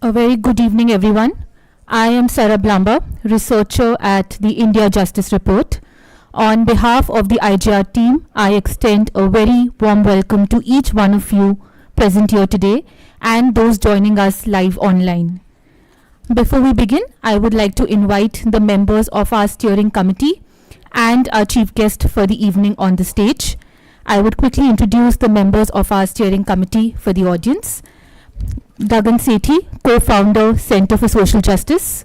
A very good evening, everyone. I am Sarah Blamba, researcher at the India Justice Report. On behalf of the IJR team, I extend a very warm welcome to each one of you present here today and those joining us live online. Before we begin, I would like to invite the members of our steering committee and our chief guest for the evening on the stage. I would quickly introduce the members of our steering committee for the audience. Gagan Sethi, co-founder, Center for Social Justice.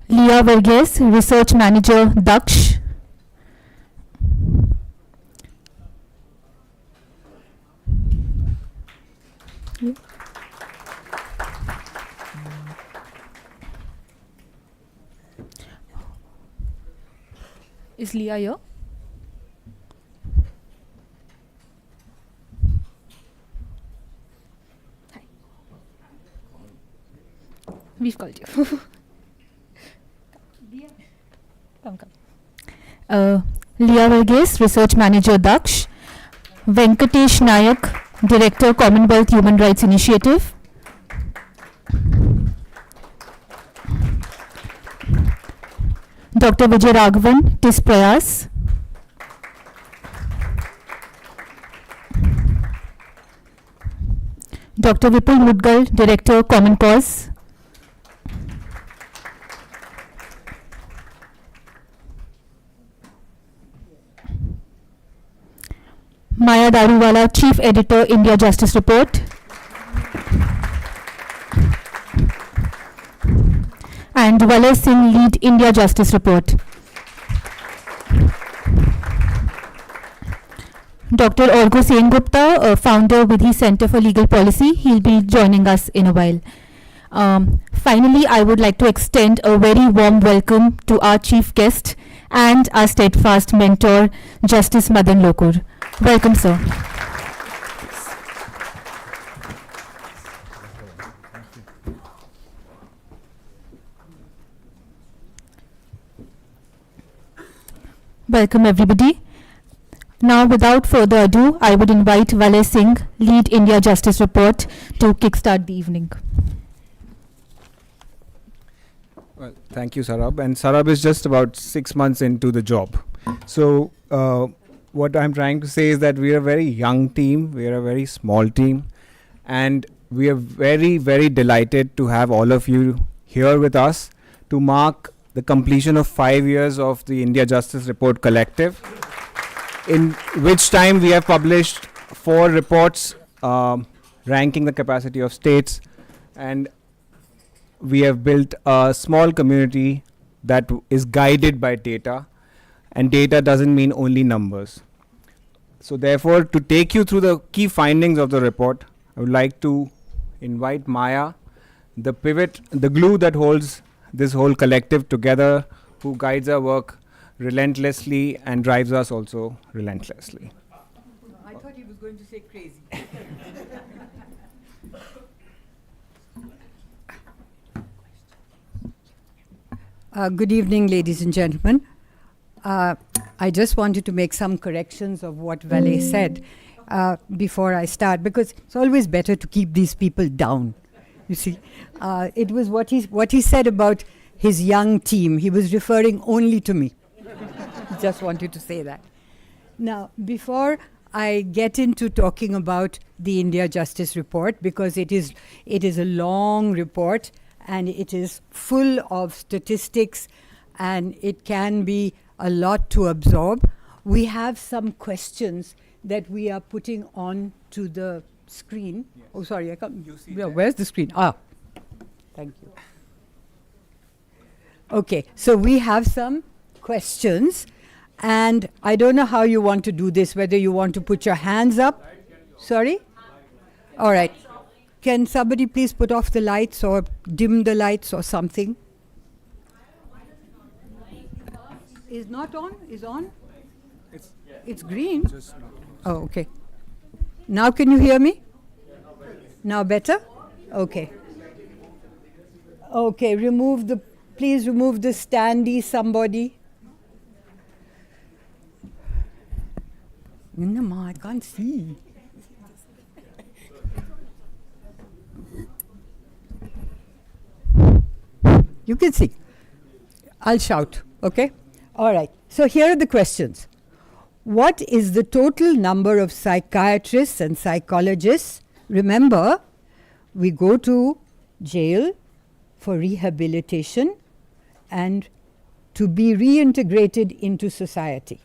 Leah Verghese, research manager, Daksh. Is Leah here? Hi. We've called you. Come. Leah Verghese, research manager, Daksh. Venkatesh Nayak, director, Commonwealth Human Rights Initiative. Dr. Vijay Raghavan, TIS Prayas. Dr. Vipul Mudgal, director, Common Cause. Maya Daruwala, chief editor, India Justice Report. And Valay Singh, lead, India Justice Report. Dr. Orgo Sengupta, founder with the Center for Legal Policy. He'll be joining us in a while. Finally, I would like to extend a very warm welcome to our chief guest and our steadfast mentor, Justice Madan Lokur. Welcome, sir. Welcome, everybody. Now, without further ado, I would invite Valay Singh, lead India Justice Report, to kickstart the evening. Well, thank you, Sarab. And Sarab is just about 6 months into the job. So, what I'm trying to say is that we are a very young team. We are a very small team. And we are very, very delighted to have all of you here with us to mark the completion of 5 years of the India Justice Report Collective, in which time we have published 4 reports ranking the capacity of states, and we have built a small community that is guided by data, and data doesn't mean only numbers. So therefore, to take you through the key findings of the report, I would like to invite Maya, the pivot, the glue that holds this whole collective together, who guides our work relentlessly and drives us also relentlessly. I thought he was going to say crazy. Good evening, ladies and gentlemen. I just wanted to make some corrections of what Valay said before I start, because it's always better to keep these people down. You see, it was what he said about his young team. He was referring only to me. Just wanted to say that. Now, before I get into talking about the India Justice Report, because it is a long report and it is full of statistics and it can be a lot to absorb, we have some questions that we are putting on to the screen. Yes. Oh, sorry, I can't. Yeah, where's the screen? Ah, thank you. Okay, so we have some questions, and I don't know how you want to do this, whether you want to put your hands up. Sorry? All right. Can somebody please put off the lights or dim the lights or something? Is not on? Is on? It's green. Oh, okay. Now can you hear me? Now better? Okay. Okay, please remove the standee, somebody. No, I can't see. You can see. I'll shout, okay? All right. So here are the questions. What is the total number of psychiatrists and psychologists? Remember, we go to jail for rehabilitation and to be reintegrated into society.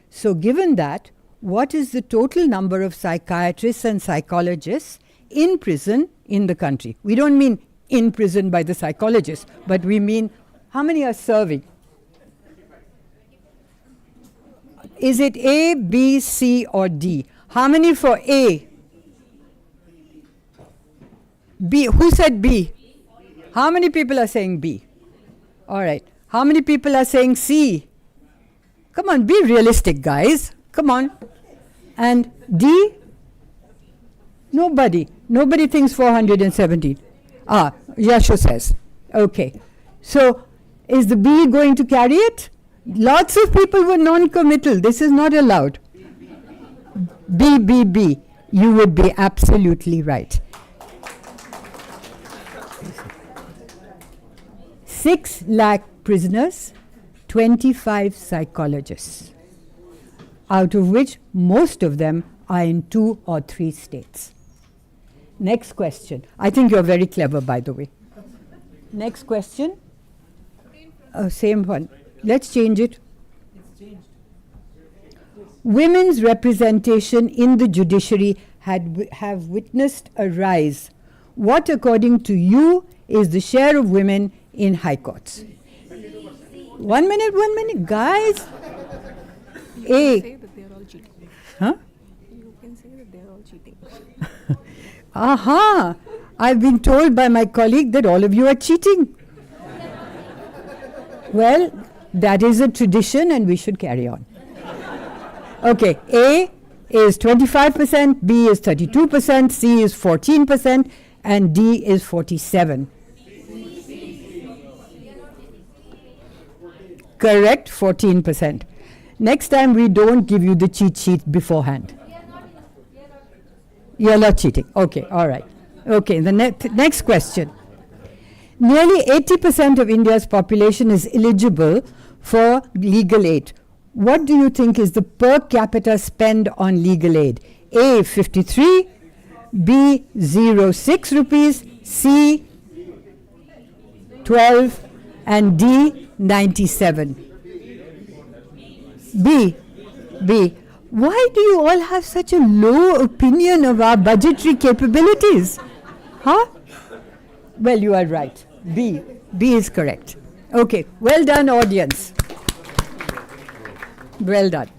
So given that, what is the total number of psychiatrists and psychologists in prison in the country? We don't mean in prison by the psychologists, but we mean how many are serving? Is it A, B, C, or D? How many for A? B. Who said B? How many people are saying B? All right. How many people are saying C? Come on, be realistic, guys. Come on. And D? Nobody. Nobody thinks 417. Ah, Yasho says. Okay. So, is the B going to carry it? Lots of people were non-committal. This is not allowed. B, B, B. You would be absolutely right. 6 lakh prisoners, 25 psychologists, out of which most of them are in 2 or 3 states. Next question. I think you're very clever, by the way. Next question. Oh, same one. Let's change it. Women's representation in the judiciary have witnessed a rise. What, according to you, is the share of women in high courts? 1 minute, guys. A. Say that they are all cheating. Huh? You can say that they are all cheating. Aha! I've been told by my colleague that all of you are cheating. Well, that is a tradition and we should carry on. Okay, A is 25%, B is 32%, C is 14%, and D is 47%. Correct, 14%. Next time we don't give you the cheat sheet beforehand. You're not cheating. Okay, all right. Okay, the next question. Nearly 80% of India's population is eligible for legal aid. What do you think is the per capita spend on legal aid? A, 53, B, 06 rupees, C, 12, and D, 97. B. Why do you all have such a low opinion of our budgetary capabilities? Huh? Well, you are right. B is correct. Okay, well done, audience. Well done.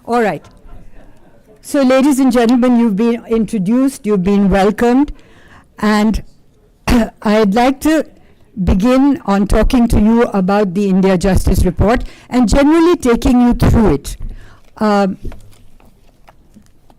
All right. So, ladies and gentlemen, you've been introduced, you've been welcomed, and I'd like to begin on talking to you about the India Justice Report and generally taking you through it.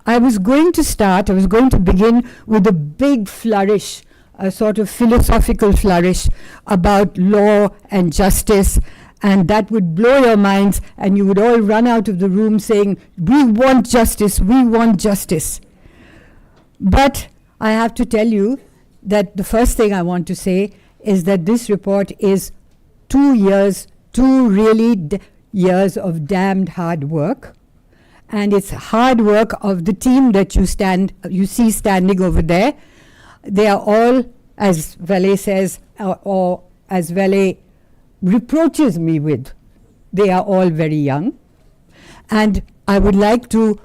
I was going to begin with a big flourish, a sort of philosophical flourish about law and justice, and that would blow your minds and you would all run out of the room saying, we want justice, we want justice. But I have to tell you that the first thing I want to say is that this report is 2 years, 2 really years of damned hard work. And it's hard work of the team that you see standing over there. They are all, as Valet says, or as Valet reproaches me with, they are all very young. And I would like to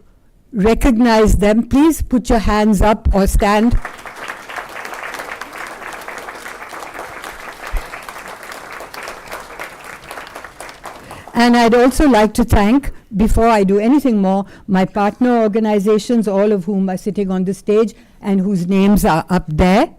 recognize them. Please put your hands up or stand. And I'd also like to thank, before I do anything more, my partner organizations, all of whom are sitting on the stage and whose names are up there,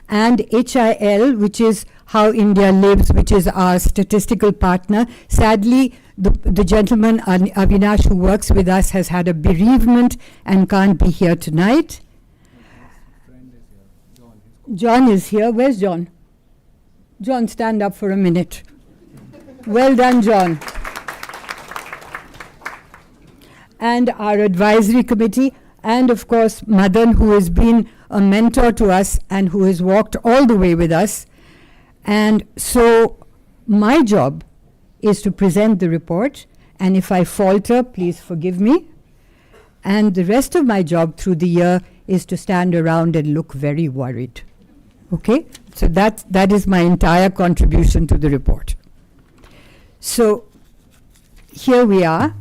and HIL, which is How India Lives, which is our statistical partner. Sadly, the gentleman, Avinash, who works with us, has had a bereavement and can't be here tonight. John is here. Where's John? John, stand up for a minute. Well done, John. And our advisory committee, and of course Madan, who has been a mentor to us and who has walked all the way with us. And so my job is to present the report, and if I falter, please forgive me. And the rest of my job through the year is to stand around and look very worried. Okay? So that is my entire contribution to the report. So here we are.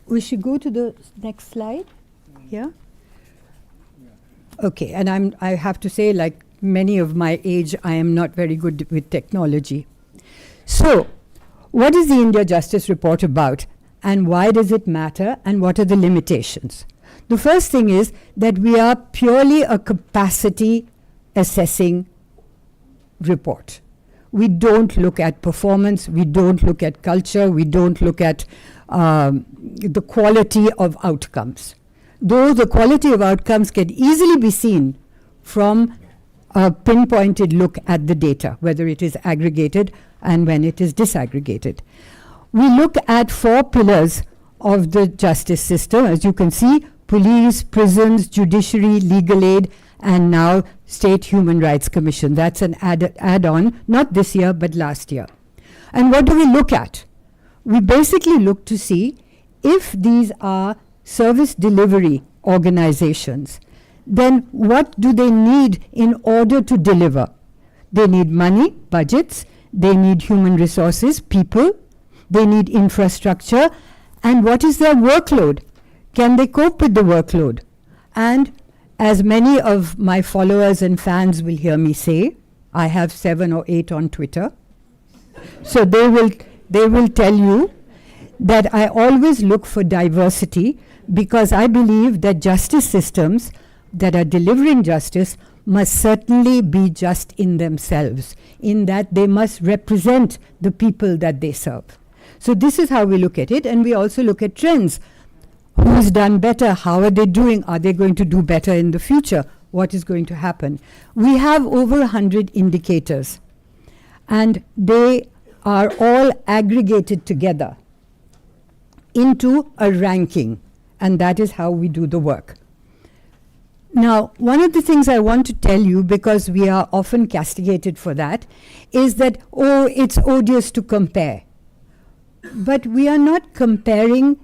We should go to the next slide. Yeah? Okay, and I have to say, like many of my age, I am not very good with technology. So, what is the India Justice Report about, and why does it matter, and what are the limitations? The first thing is that we are purely a capacity assessing report. We don't look at performance, we don't look at culture, we don't look at the quality of outcomes. Though the quality of outcomes can easily be seen from a pinpointed look at the data, whether it is aggregated and when it is disaggregated. We look at 4 pillars of the justice system, as you can see: police, prisons, judiciary, legal aid, and now State Human Rights Commission. That's an add-on, not this year, but last year. And what do we look at? We basically look to see if these are service delivery organizations, then what do they need in order to deliver? They need money, budgets, they need human resources, people, they need infrastructure, and what is their workload? Can they cope with the workload? And as many of my followers and fans will hear me say, I have 7 or 8 on Twitter, so they will tell you that I always look for diversity, because I believe that justice systems that are delivering justice must certainly be just in themselves, in that they must represent the people that they serve. So this is how we look at it, and we also look at trends. Who's done better? How are they doing? Are they going to do better in the future? What is going to happen? We have over 100 indicators, and they are all aggregated together into a ranking, and that is how we do the work. Now, one of the things I want to tell you, because we are often castigated for that, is that, oh, it's odious to compare. But we are not comparing,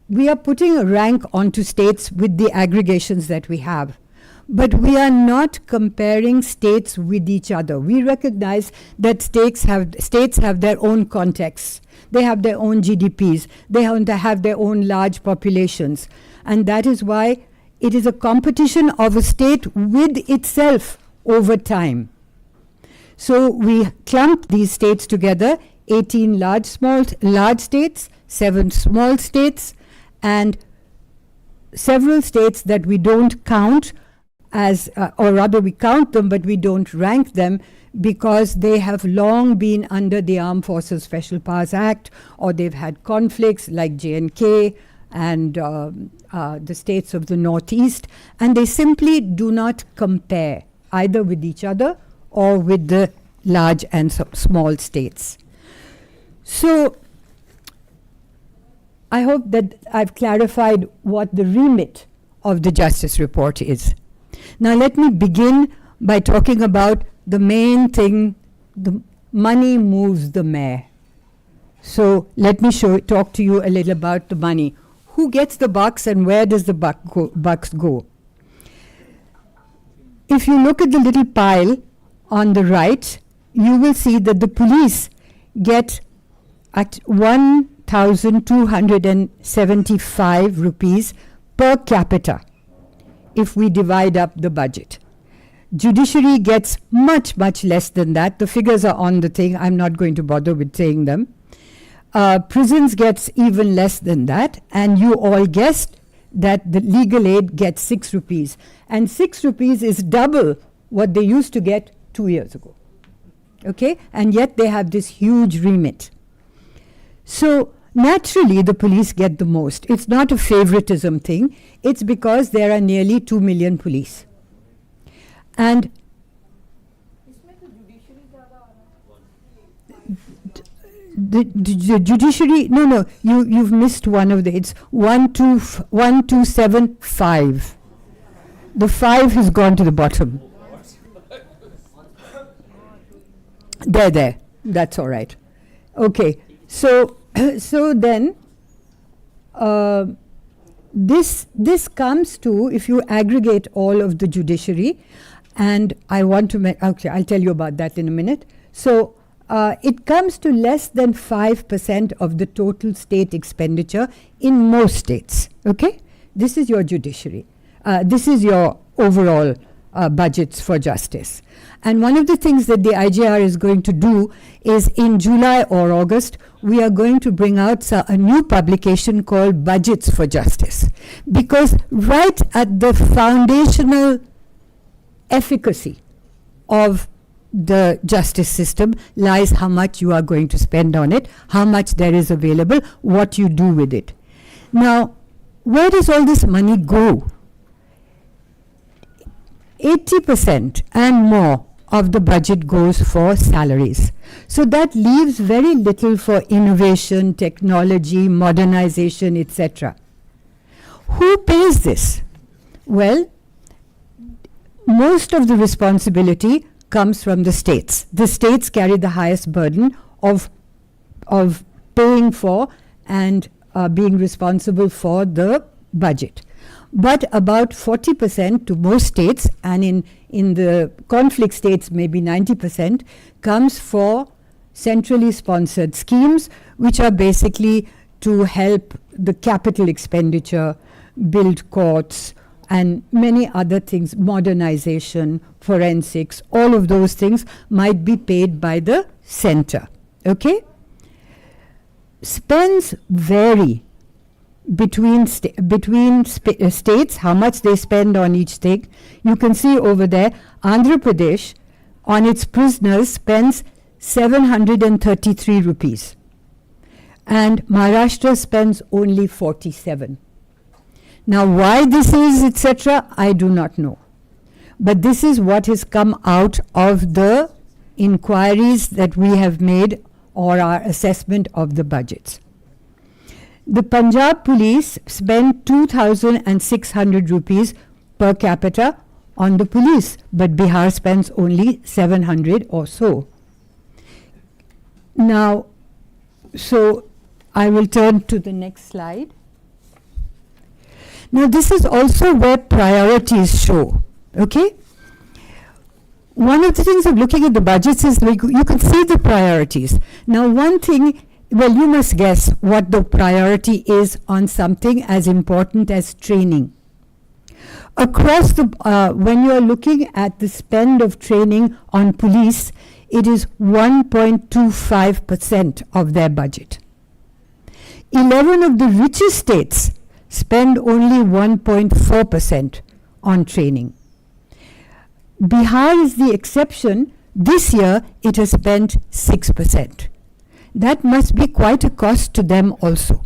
we are putting a rank onto states with the aggregations that we have. But we are not comparing states with each other. We recognize that states have their own contexts. They have their own GDPs. They have their own large populations. And that is why it is a competition of a state with itself over time. So we clump these states together, 18 large states, 7 small states, and several states that we don't count as, or rather we count them, but we don't rank them, because they have long been under the Armed Forces Special Powers Act, or they've had conflicts like J&K and the states of the Northeast, and they simply do not compare either with each other or with the large and small states. So I hope that I've clarified what the remit of the Justice Report is. Now let me begin by talking about the main thing: the money moves the mayor. So let me talk to you a little about the money. Who gets the bucks and where does the bucks go? If you look at the little pile on the right, you will see that the police get at 1,275 rupees per capita if we divide up the budget. Judiciary gets much, much less than that. The figures are on the thing. I'm not going to bother with saying them. Prisons gets even less than that. And you all guessed that the legal aid gets 6 rupees. And 6 rupees is double what they used to get 2 years ago. Okay? And yet they have this huge remit. So naturally the police get the most. It's not a favoritism thing. It's because there are nearly 2 million police. And the judiciary, no, you've missed one of the, it's 1275. The 5 has gone to the bottom. There, that's all right. Okay, so then this comes to, if you aggregate all of the judiciary, and I want to make, okay, I'll tell you about that in a minute. So it comes to less than 5% of the total state expenditure in most states. Okay, this is your judiciary. This is your overall budgets for justice. And one of the things that the IJR is going to do is in July or August, we are going to bring out a new publication called Budgets for Justice. Because right at the foundational efficacy of the justice system lies how much you are going to spend on it, how much there is available, what you do with it. Now, where does all this money go? 80% and more of the budget goes for salaries. So that leaves very little for innovation, technology, modernization, etc. Who pays this? Well, most of the responsibility comes from the states. The states carry the highest burden of paying for and being responsible for the budget. But about 40% to most states, and in the conflict states maybe 90%, comes for centrally sponsored schemes, which are basically to help the capital expenditure, build courts, and many other things, modernization, forensics, all of those things might be paid by the center. Okay? Spends vary between states, how much they spend on each thing. You can see over there, Andhra Pradesh on its prisoners spends 733 rupees. And Maharashtra spends only 47. Now why this is, etc., I do not know. But this is what has come out of the inquiries that we have made or our assessment of the budgets. The Punjab police spend 2,600 rupees per capita on the police, but Bihar spends only 700 or so. Now, so I will turn to the next slide. Now, this is also where priorities show. Okay? One of the things of looking at the budgets is you can see the priorities. Now, one thing, well, you must guess what the priority is on something as important as training. Across the, when you are looking at the spend of training on police, it is 1.25% of their budget. 11 of the richest states spend only 1.4% on training. Bihar is the exception. This year, it has spent 6%. That must be quite a cost to them also.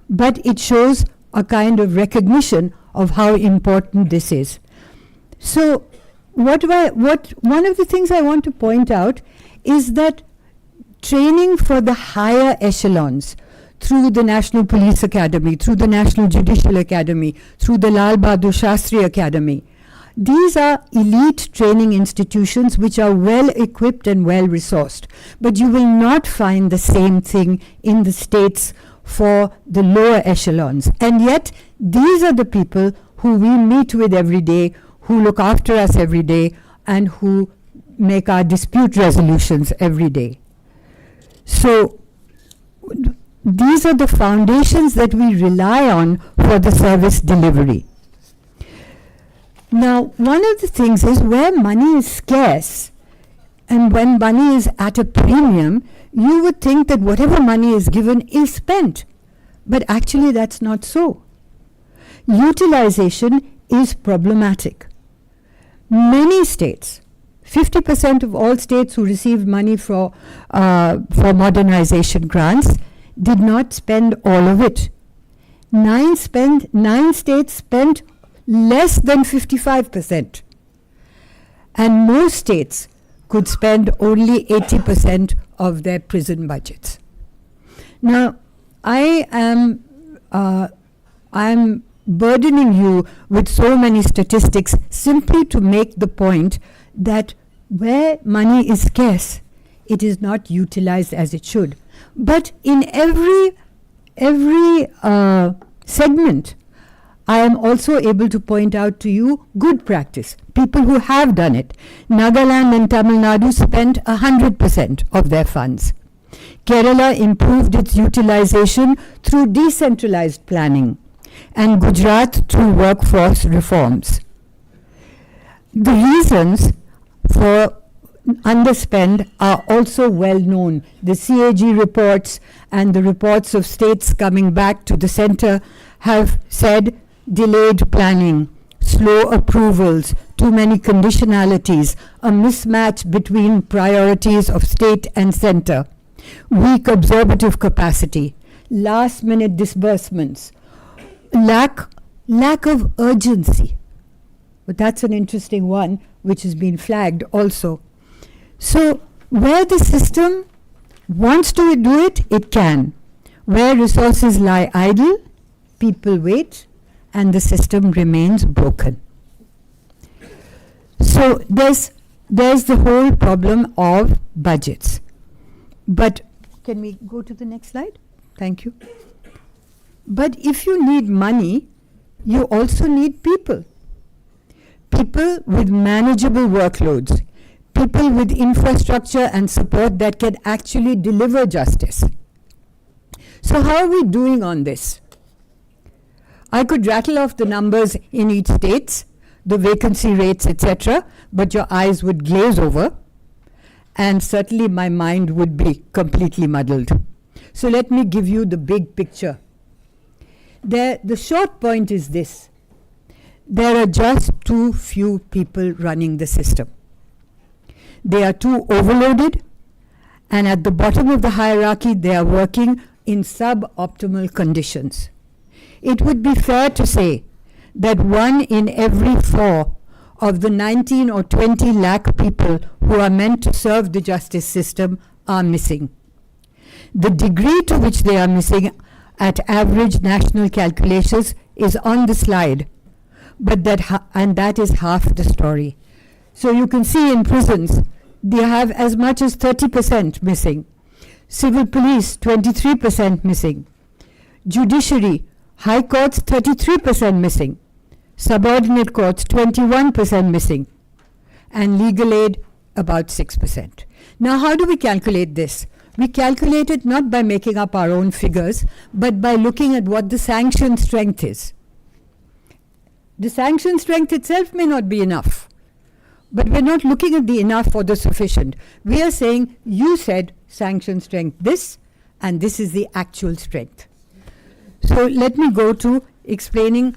But it shows a kind of recognition of how important this is. So, one of the things I want to point out is that training for the higher echelons through the National Police Academy, through the National Judicial Academy, through the Lal Bahadur Shastri Academy, these are elite training institutions which are well equipped and well resourced. But you will not find the same thing in the states for the lower echelons. And yet, these are the people who we meet with every day, who look after us every day, and who make our dispute resolutions every day. So, these are the foundations that we rely on for the service delivery. Now, one of the things is where money is scarce and when money is at a premium, you would think that whatever money is given is spent. But actually, that's not so. Utilization is problematic. Many states, 50% of all states who received money for modernization grants, did not spend all of it. 9 states spent less than 55%. And most states could spend only 80% of their prison budgets. Now, I'm burdening you with so many statistics simply to make the point that where money is scarce, it is not utilized as it should. But in every segment, I am also able to point out to you good practice, people who have done it. Nagaland and Tamil Nadu spent 100% of their funds. Kerala improved its utilization through decentralized planning, and Gujarat through workforce reforms. The reasons for underspend are also well known. The CAG reports and the reports of states coming back to the center have said delayed planning, slow approvals, too many conditionalities, a mismatch between priorities of state and center, weak absorptive capacity, last minute disbursements, lack of urgency. But that's an interesting one which has been flagged also. So where the system wants to do it, it can. Where resources lie idle, people wait, and the system remains broken. So there's the whole problem of budgets. But can we go to the next slide? Thank you. But if you need money, you also need people. People with manageable workloads. People with infrastructure and support that can actually deliver justice. So how are we doing on this? I could rattle off the numbers in each state, the vacancy rates, etc., but your eyes would glaze over, and certainly my mind would be completely muddled. So let me give you the big picture. The short point is this. There are just too few people running the system. They are too overloaded, and at the bottom of the hierarchy, they are working in suboptimal conditions. It would be fair to say that 1 in every 4 of the 19 or 20 lakh people who are meant to serve the justice system are missing. The degree to which they are missing at average national calculations is on the slide, but that is half the story. So you can see in prisons, they have as much as 30% missing. Civil police, 23% missing. Judiciary, high courts, 33% missing. Subordinate courts, 21% missing. And legal aid, about 6%. Now, how do we calculate this? We calculate it not by making up our own figures, but by looking at what the sanction strength is. The sanction strength itself may not be enough, but we're not looking at the enough or the sufficient. We are saying, you said sanction strength this, and this is the actual strength. So let me go to explaining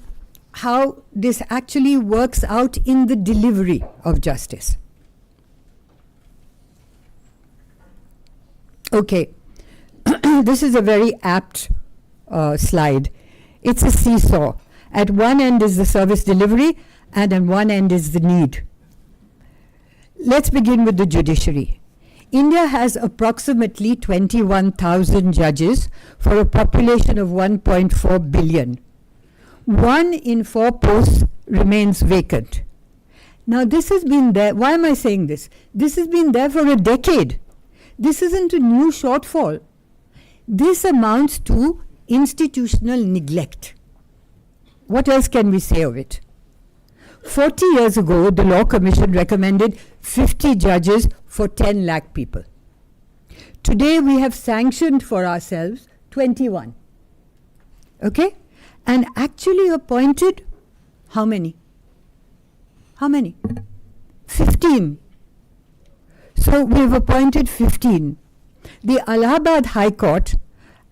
how this actually works out in the delivery of justice. Okay, this is a very apt slide. It's a seesaw. At one end is the service delivery, and at one end is the need. Let's begin with the judiciary. India has approximately 21,000 judges for a population of 1.4 billion. 1 in 4 posts remains vacant. Now this has been there. Why am I saying this? This has been there for a decade. This isn't a new shortfall. This amounts to institutional neglect. What else can we say of it? 40 years ago, the Law Commission recommended 50 judges for 10 lakh people. Today, we have sanctioned for ourselves 21. Okay? And actually appointed how many? How many? 15. So we've appointed 15. The Allahabad High Court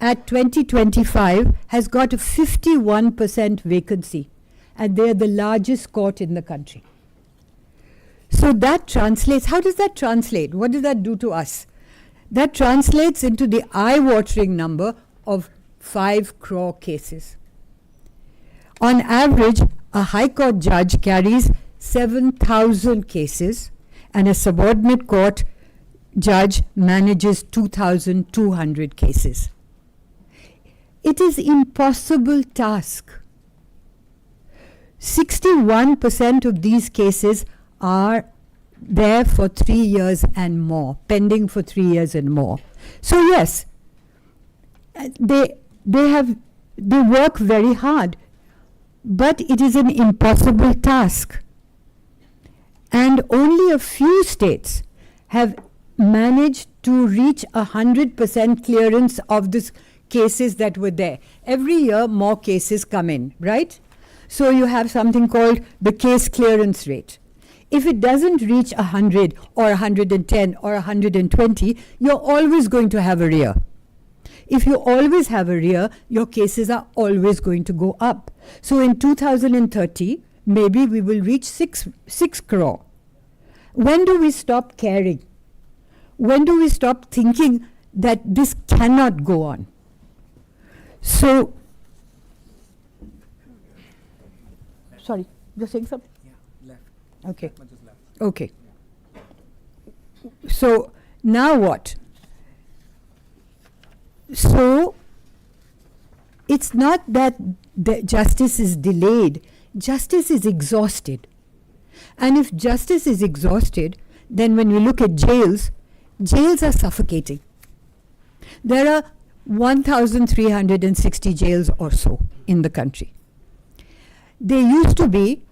at 2025 has got a 51% vacancy, and they're the largest court in the country. So that translates, how does that translate? What does that do to us? That translates into the eye-watering number of 5 crore cases. On average, a High Court judge carries 7,000 cases, and a subordinate court judge manages 2,200 cases. It is impossible task. 61% of these cases are there for 3 years and more, pending for 3 years and more. So yes, they work very hard, but it is an impossible task. And only a few states have managed to reach 100% clearance of these cases that were there. Every year more cases come in, right? So you have something called the case clearance rate. If it doesn't reach 100 or 110 or 120, you're always going to have arrear. If you always have arrear, your cases are always going to go up. So in 2030, maybe we will reach 6 crore. When do we stop caring? When do we stop thinking that this cannot go on? So, sorry, you're saying something? Yeah, left. Okay. That much is left. Okay. So now what? So it's not that the justice is delayed, justice is exhausted. And if justice is exhausted, then when we look at jails, jails are suffocating. There are 1,360 jails or so in the country. There used to be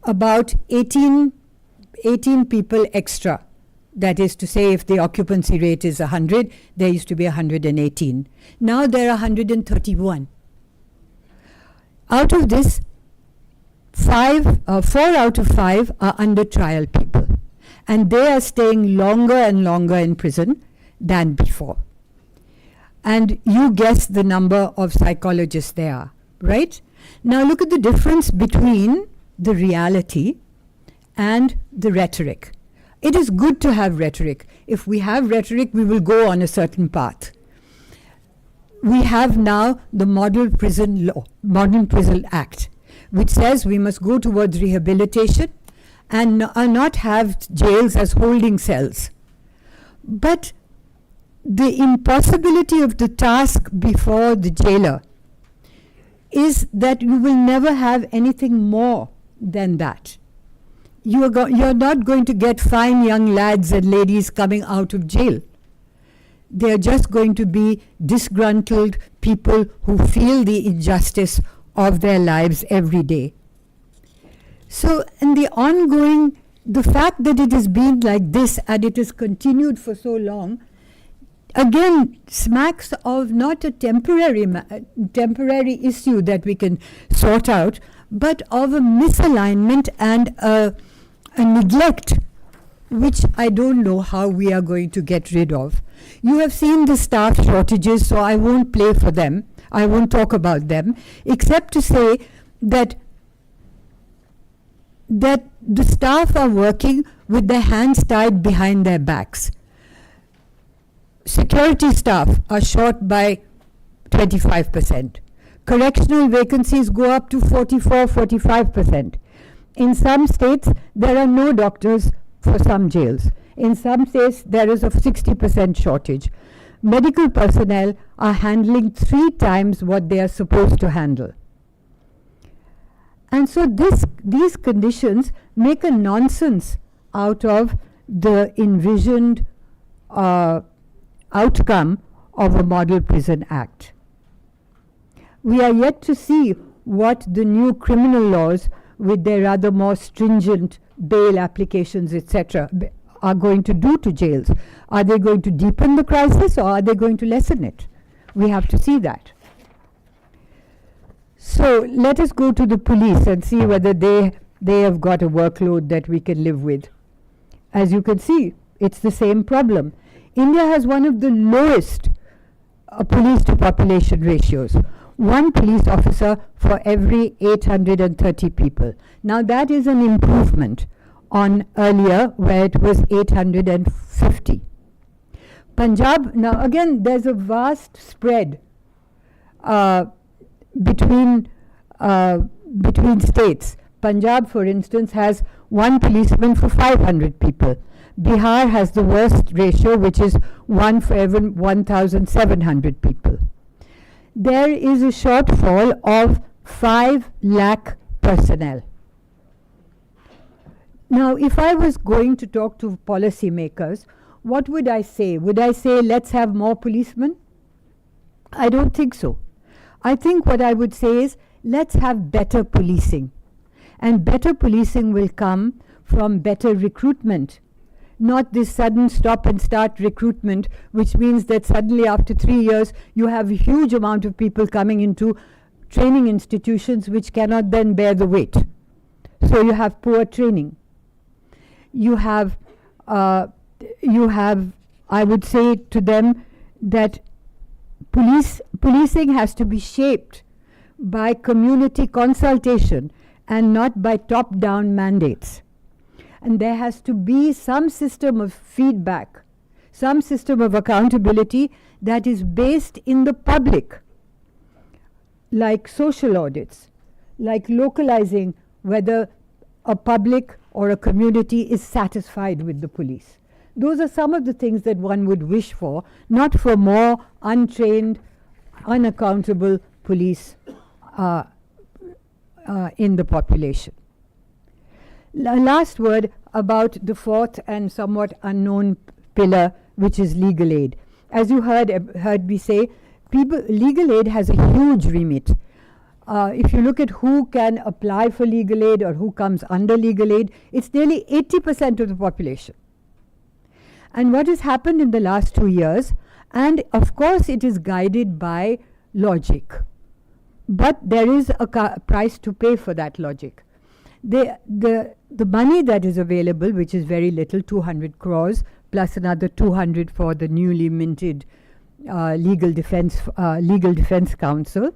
about 18 people extra. That is to say, if the occupancy rate is 100, there used to be 118. Now there are 131. Out of this, 4 out of 5 are under trial people. And they are staying longer and longer in prison than before. And you guess the number of psychologists there are, right? Now look at the difference between the reality and the rhetoric. It is good to have rhetoric. If we have rhetoric, we will go on a certain path. We have now the Model Prison Act, which says we must go towards rehabilitation and not have jails as holding cells. But the impossibility of the task before the jailer is that you will never have anything more than that. You're not going to get fine young lads and ladies coming out of jail. They're just going to be disgruntled people who feel the injustice of their lives every day. So, and the fact that it has been like this and it has continued for so long, again, smacks of not a temporary issue that we can sort out, but of a misalignment and a neglect, which I don't know how we are going to get rid of. You have seen the staff shortages, so I won't play for them. I won't talk about them, except to say that the staff are working with their hands tied behind their backs. Security staff are short by 25%. Correctional vacancies go up to 44-45%. In some states, there are no doctors for some jails. In some states, there is a 60% shortage. Medical personnel are handling 3 times what they are supposed to handle. And so these conditions make a nonsense out of the envisioned outcome of a Model Prison Act. We are yet to see what the new criminal laws, with their rather more stringent bail applications, etc., are going to do to jails. Are they going to deepen the crisis, or are they going to lessen it? We have to see that. So let us go to the police and see whether they have got a workload that we can live with. As you can see, it's the same problem. India has one of the lowest police to population ratios. 1 police officer for every 830 people. Now that is an improvement on earlier where it was 850. Punjab, now again there's a vast spread between states. Punjab, for instance, has 1 policeman for 500 people. Bihar has the worst ratio, which is 1 for every 1,700 people. There is a shortfall of 5 lakh personnel. Now, if I was going to talk to policymakers, what would I say? Would I say, let's have more policemen? I don't think so. I think what I would say is, let's have better policing. And better policing will come from better recruitment, not this sudden stop and start recruitment, which means that suddenly after 3 years, you have a huge amount of people coming into training institutions which cannot then bear the weight. So you have poor training. You have, I would say to them that policing has to be shaped by community consultation and not by top-down mandates. And there has to be some system of feedback, some system of accountability that is based in the public, like social audits, like localizing whether a public or a community is satisfied with the police. Those are some of the things that one would wish for, not for more untrained, unaccountable police in the population. Last word about the fourth and somewhat unknown pillar, which is legal aid. As you heard me say, legal aid has a huge remit. If you look at who can apply for legal aid or who comes under legal aid, it's nearly 80% of the population. And what has happened in the last 2 years, and of course it is guided by logic, but there is a price to pay for that logic. The money that is available, which is very little, 200 crores, plus another 200 for the newly minted Legal Defense Council,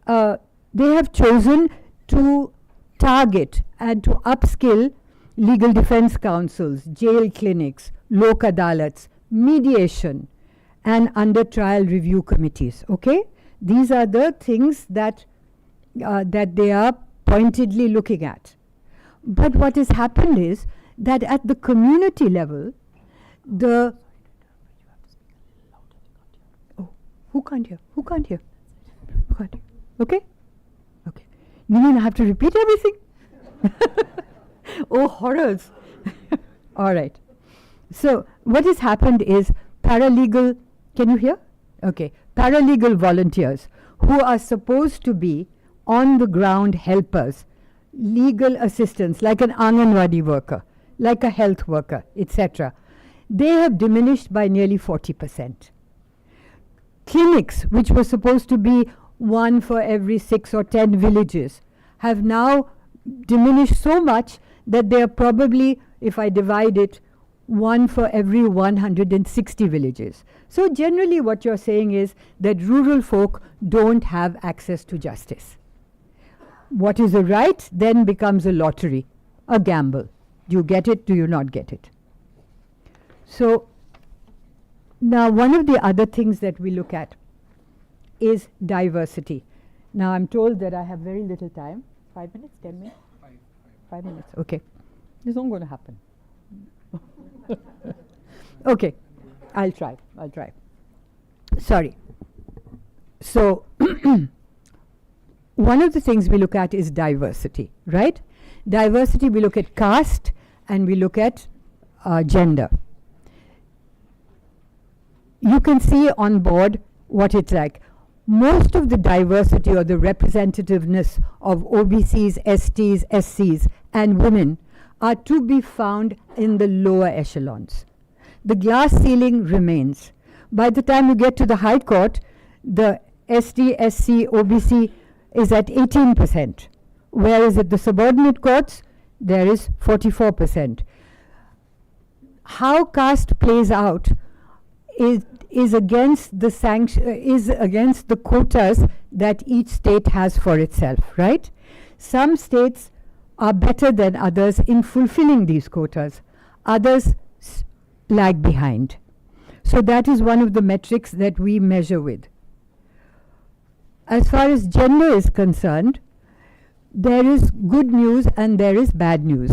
they have chosen to target and to upskill legal defense councils, jail clinics, lok adalats, mediation, and under trial review committees. Okay, these are the things that they are pointedly looking at. But what has happened is that at the community level, who can't hear? Who can't hear? Who can't hear? Okay? Okay. You mean I have to repeat everything? Oh, horrors. All right. So what has happened is paralegal, can you hear? Okay. Paralegal volunteers who are supposed to be on the ground helpers, legal assistants, like an Anganwadi worker, like a health worker, etc. They have diminished by nearly 40%. Clinics, which were supposed to be 1 for every 6 or 10 villages, have now diminished so much that they are probably, if I divide it, 1 for every 160 villages. So generally what you're saying is that rural folk don't have access to justice. What is a right then becomes a lottery, a gamble. Do you get it? Do you not get it? So now one of the other things that we look at is diversity. Now I'm told that I have very little time. 5 minutes, 10 minutes? 5 minutes, okay. This is not going to happen. Okay, I'll try. Sorry. So one of the things we look at is diversity, right? Diversity, we look at caste and we look at gender. You can see on board what it's like. Most of the diversity or the representativeness of OBCs, STs, SCs and women are to be found in the lower echelons. The glass ceiling remains. By the time you get to the High Court, the ST, SC, OBC is at 18%, whereas at the subordinate courts, there is 44%. How caste plays out is against the quotas that each state has for itself, right? Some states are better than others in fulfilling these quotas. Others lag behind. So that is one of the metrics that we measure with. As far as gender is concerned, there is good news and there is bad news.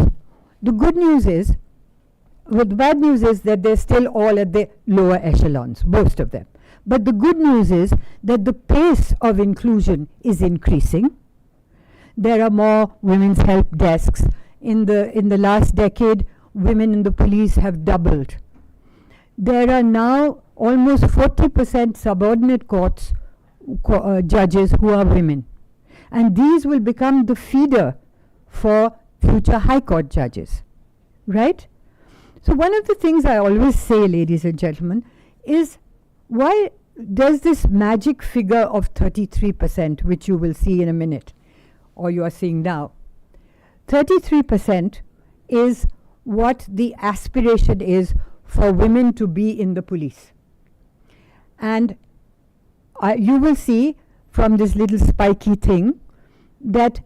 The good news is Well, the bad news is that they're still all at the lower echelons, most of them. But the good news is that the pace of inclusion is increasing. There are more women's help desks. In the last decade, women in the police have doubled. There are now almost 40% subordinate courts judges who are women. And these will become the feeder for future high court judges, right? So one of the things I always say, ladies and gentlemen, is why does this magic figure of 33%, which you will see in a minute, or you are seeing now, 33% is what the aspiration is for women to be in the police. And you will see from this little spiky thing that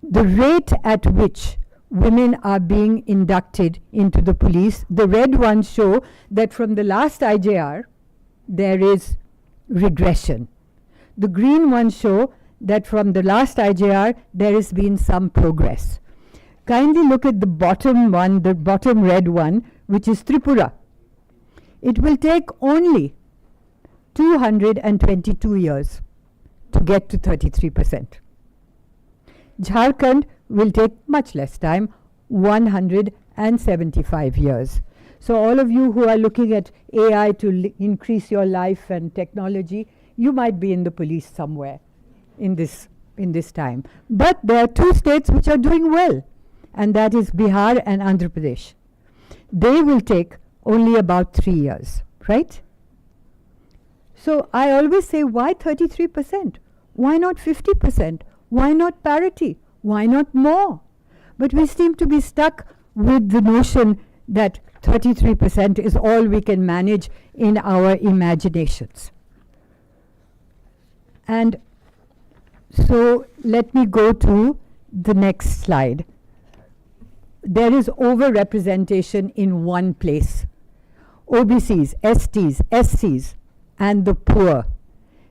the rate at which women are being inducted into the police, the red ones show that from the last IJR, there is regression. The green ones show that from the last IJR, there has been some progress. Kindly look at the bottom one, the bottom red one, which is Tripura. It will take only 222 years to get to 33%. Jharkhand will take much less time, 175 years. So all of you who are looking at AI to increase your life and technology, you might be in the police somewhere in this time. But there are two states which are doing well, and that is Bihar and Andhra Pradesh. They will take only about 3 years, right? So I always say, why 33%? Why not 50%? Why not parity? Why not more? But we seem to be stuck with the notion that 33% is all we can manage in our imaginations. And so let me go to the next slide. There is overrepresentation in one place. OBCs, STs, SCs, and the poor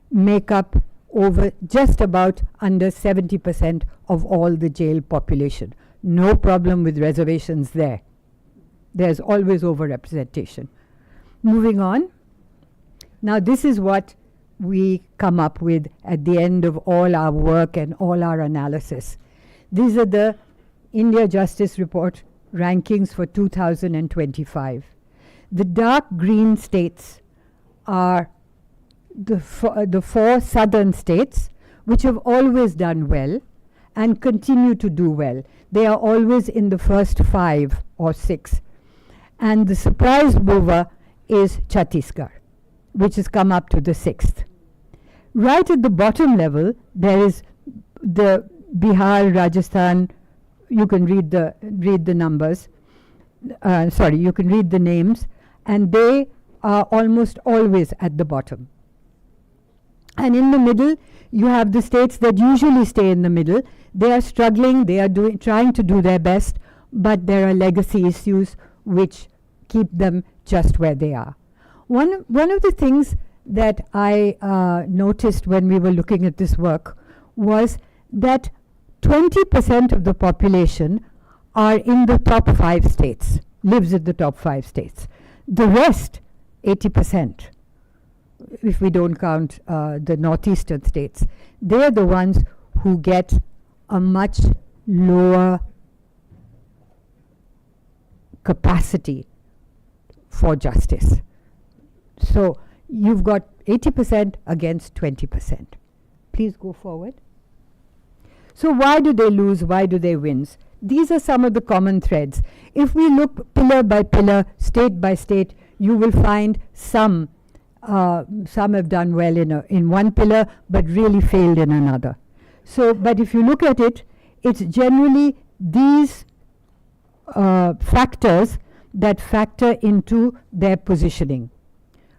make up over just about under 70% of all the jail population. No problem with reservations there. There's always overrepresentation. Moving on. Now this is what we come up with at the end of all our work and all our analysis. These are the India Justice Report rankings for 2025. The dark green states are the four southern states which have always done well and continue to do well. They are always in the first 5 or 6. And the surprise mover is Chhattisgarh, which has come up to the 6th. Right at the bottom level, there is the Bihar, Rajasthan. You can read the numbers. You can read the names, and they are almost always at the bottom. And in the middle, you have the states that usually stay in the middle. They are struggling. They are trying to do their best, but there are legacy issues which keep them just where they are. One of the things that I noticed when we were looking at this work was that 20% of the population are in the top 5 states, lives in the top 5 states. The rest, 80%, if we don't count the northeastern states, they're the ones who get a much lower capacity for justice. So you've got 80% against 20%. Please go forward. So why do they lose? Why do they win? These are some of the common threads. If we look pillar by pillar, state by state, you will find some have done well in one pillar, but really failed in another. So, but if you look at it, it's generally these factors that factor into their positioning.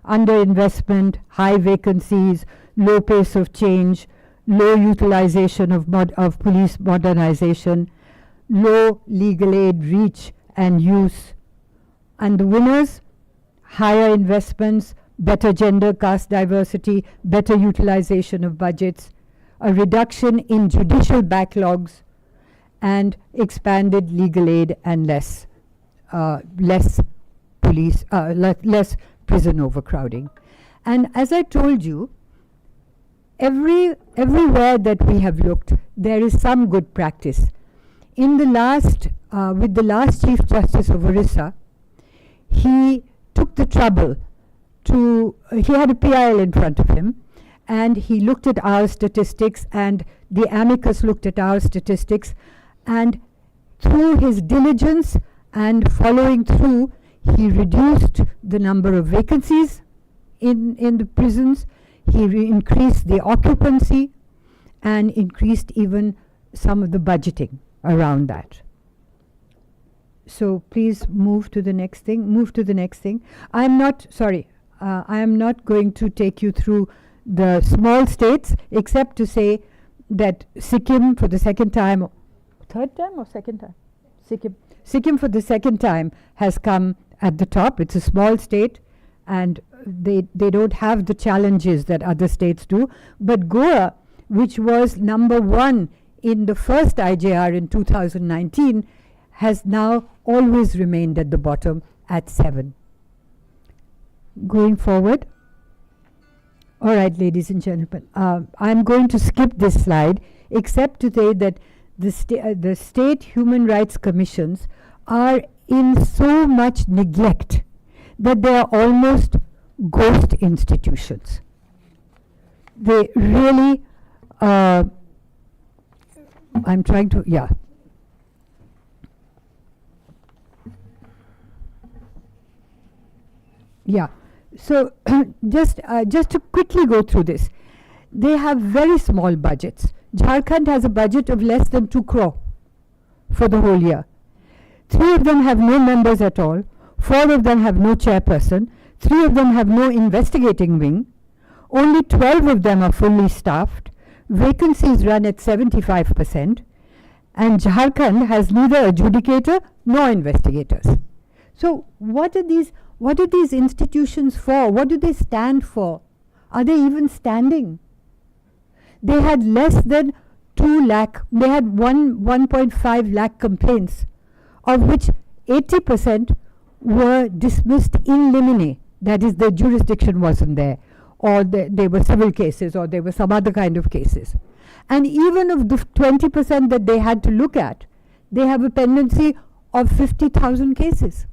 Underinvestment, high vacancies, low pace of change, low utilization of police modernization, low legal aid reach and use. And the winners, higher investments, better gender caste diversity, better utilization of budgets, a reduction in judicial backlogs, and expanded legal aid and less less less prison overcrowding. And as I told you, everywhere that we have looked, there is some good practice. In the last, with the last Chief Justice of Orissa, he took the trouble to, he had a PIL in front of him, and he looked at our statistics, and the amicus looked at our statistics, and through his diligence and following through, he reduced the number of vacancies in the prisons. He increased the occupancy and increased even some of the budgeting around that. So please move to the next thing. Move to the next thing. I am not going to take you through the small states, except to say that Sikkim for the second time, third time or second time? Sikkim for the second time has come at the top. It's a small state, and they don't have the challenges that other states do. But Goa, which was number 1 in the first IJR in 2019, has now always remained at the bottom at 7. Going forward. All right, ladies and gentlemen, I'm going to skip this slide, except to say that the state human rights commissions are in so much neglect that they are almost ghost institutions. They really, I'm trying to, yeah. Yeah, so just to quickly go through this. They have very small budgets. Jharkhand has a budget of less than 2 crore for the whole year. 3 of them have no members at all. 4 of them have no chairperson. 3 of them have no investigating wing. Only 12 of them are fully staffed. Vacancies run at 75%. And Jharkhand has neither adjudicator nor investigators. So what are these institutions for? What do they stand for? Are they even standing? They had less than 2 lakh, they had 1.5 lakh complaints, of which 80% were dismissed in limine. That is, the jurisdiction wasn't there, or they were civil cases, or there were some other kind of cases. And even of the 20% that they had to look at, they have a pendency of 50,000 cases.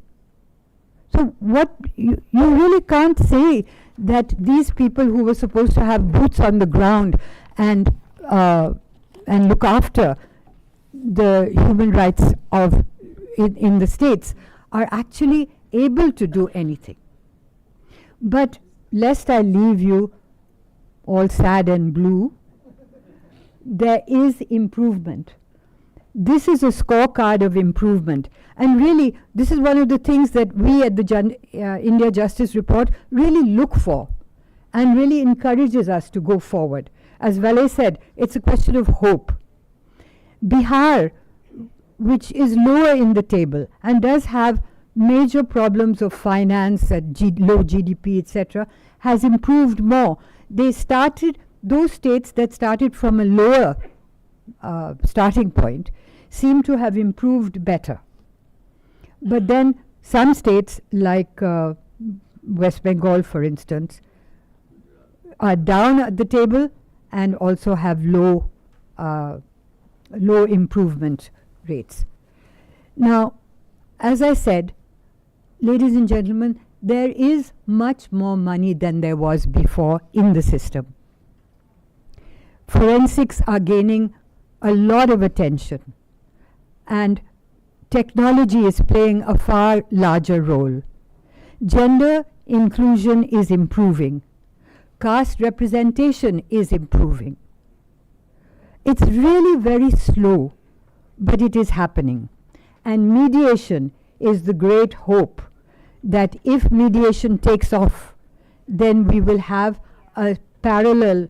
So what you really can't say that these people who were supposed to have boots on the ground and look after the human rights of in the states are actually able to do anything. But lest I leave you all sad and blue, there is improvement. This is a scorecard of improvement. And really, this is one of the things that we at the India Justice Report really look for and really encourages us to go forward. As Valet said, it's a question of hope. Bihar, which is lower in the table and does have major problems of finance and low GDP, etc., has improved more. Those states that started from a lower starting point seem to have improved better. But then some states like West Bengal, for instance, are down at the table and also have low improvement rates. Now, as I said, ladies and gentlemen, there is much more money than there was before in the system. Forensics are gaining a lot of attention, and technology is playing a far larger role. Gender inclusion is improving. Caste representation is improving. It's really very slow, but it is happening. And mediation is the great hope that if mediation takes off, then we will have a parallel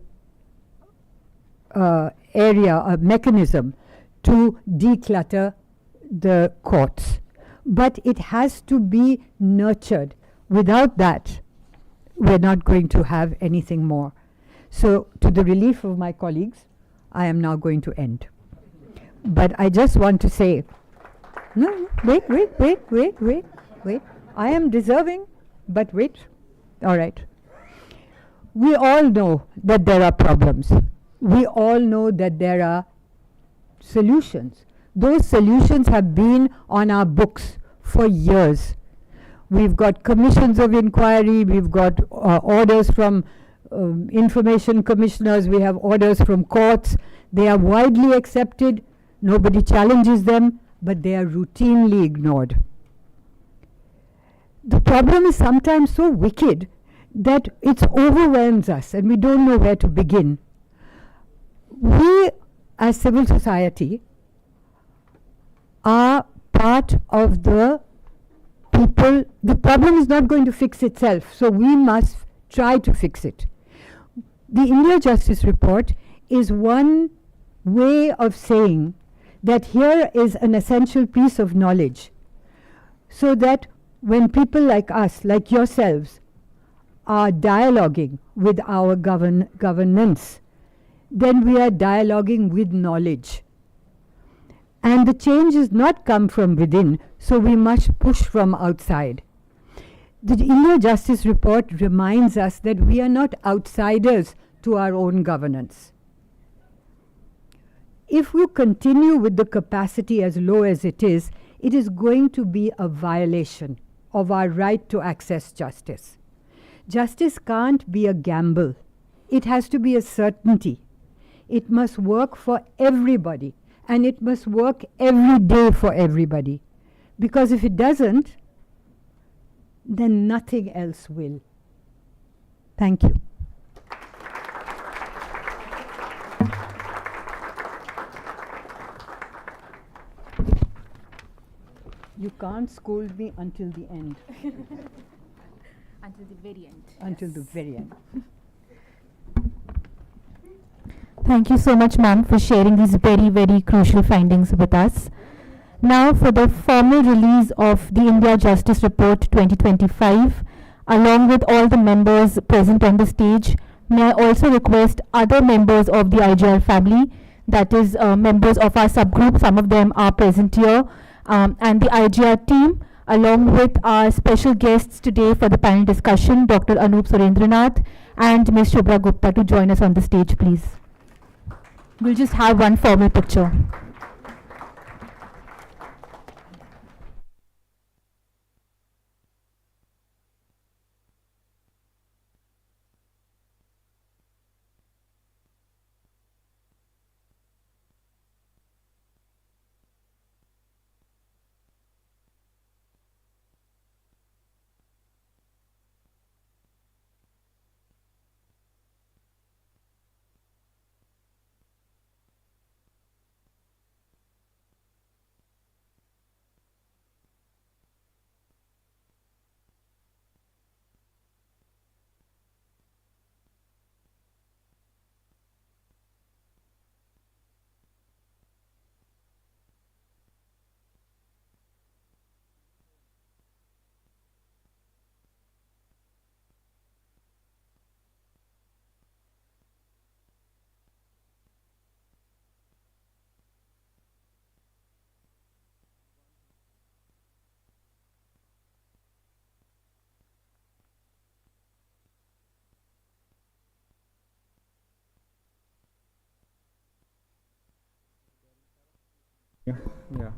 area, a mechanism to declutter the courts. But it has to be nurtured. Without that, we're not going to have anything more. So, to the relief of my colleagues, I am now going to end. But I just want to say No, wait. I am deserving, but wait. All right. We all know that there are problems. We all know that there are solutions. Those solutions have been on our books for years. We've got commissions of inquiry, we've got orders from information commissioners, we have orders from courts. They are widely accepted, nobody challenges them, but they are routinely ignored. The problem is sometimes so wicked that it overwhelms us and we don't know where to begin. We, as civil society, are part of the people. The problem is not going to fix itself, so we must try to fix it. The India Justice Report is one way of saying that here is an essential piece of knowledge, so that when people like us, like yourselves, are dialoguing with our governance, then we are dialoguing with knowledge. And the change has not come from within, so we must push from outside. The India Justice Report reminds us that we are not outsiders to our own governance. If we continue with the capacity as low as it is going to be a violation of our right to access justice. Justice can't be a gamble. It has to be a certainty. It must work for everybody, and it must work every day for everybody. Because if it doesn't, then nothing else will. Thank you. You can't scold me until the end. Until the very end. Until the very end. Thank you so much, ma'am, for sharing these very, very crucial findings with us. Now, for the formal release of the India Justice Report 2025, along with all the members present on the stage, may I also request other members of the IGR family, that is, members of our subgroup, some of them are present here, and the IGR team, along with our special guests today for the panel discussion, Dr. Anup Surendranath and Ms. Shubhra Gupta, to join us on the stage, please. We'll just have one formal picture. Yeah.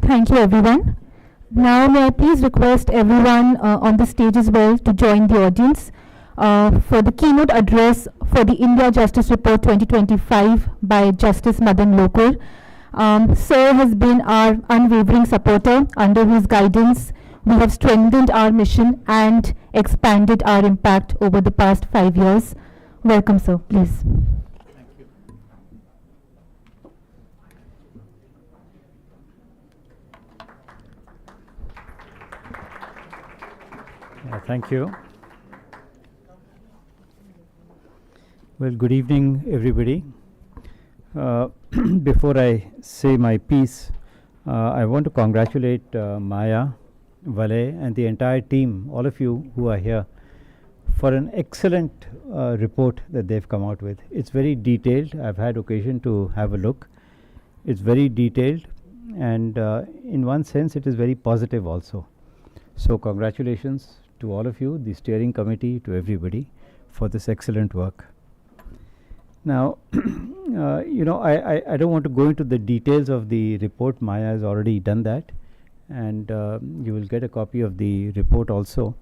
Thank you, everyone. Now, may I please request everyone on the stage as well to join the audience for the keynote address for the India Justice Report 2025 by Justice Madan Lokur. Sir has been our unwavering supporter. Under his guidance, we have strengthened our mission and expanded our impact over the past 5 years. Welcome, sir, please. Thank you. Well, good evening, everybody. Before I say my piece, I want to congratulate Maya, Vale, and the entire team, all of you who are here, for an excellent report that they've come out with. It's very detailed. I've had occasion to have a look. It's very detailed, and in one sense it is very positive also. So congratulations to all of you, the steering committee, to everybody for this excellent work. Now, I don't want to go into the details of the report. Maya has already done that, and you will get a copy of the report also.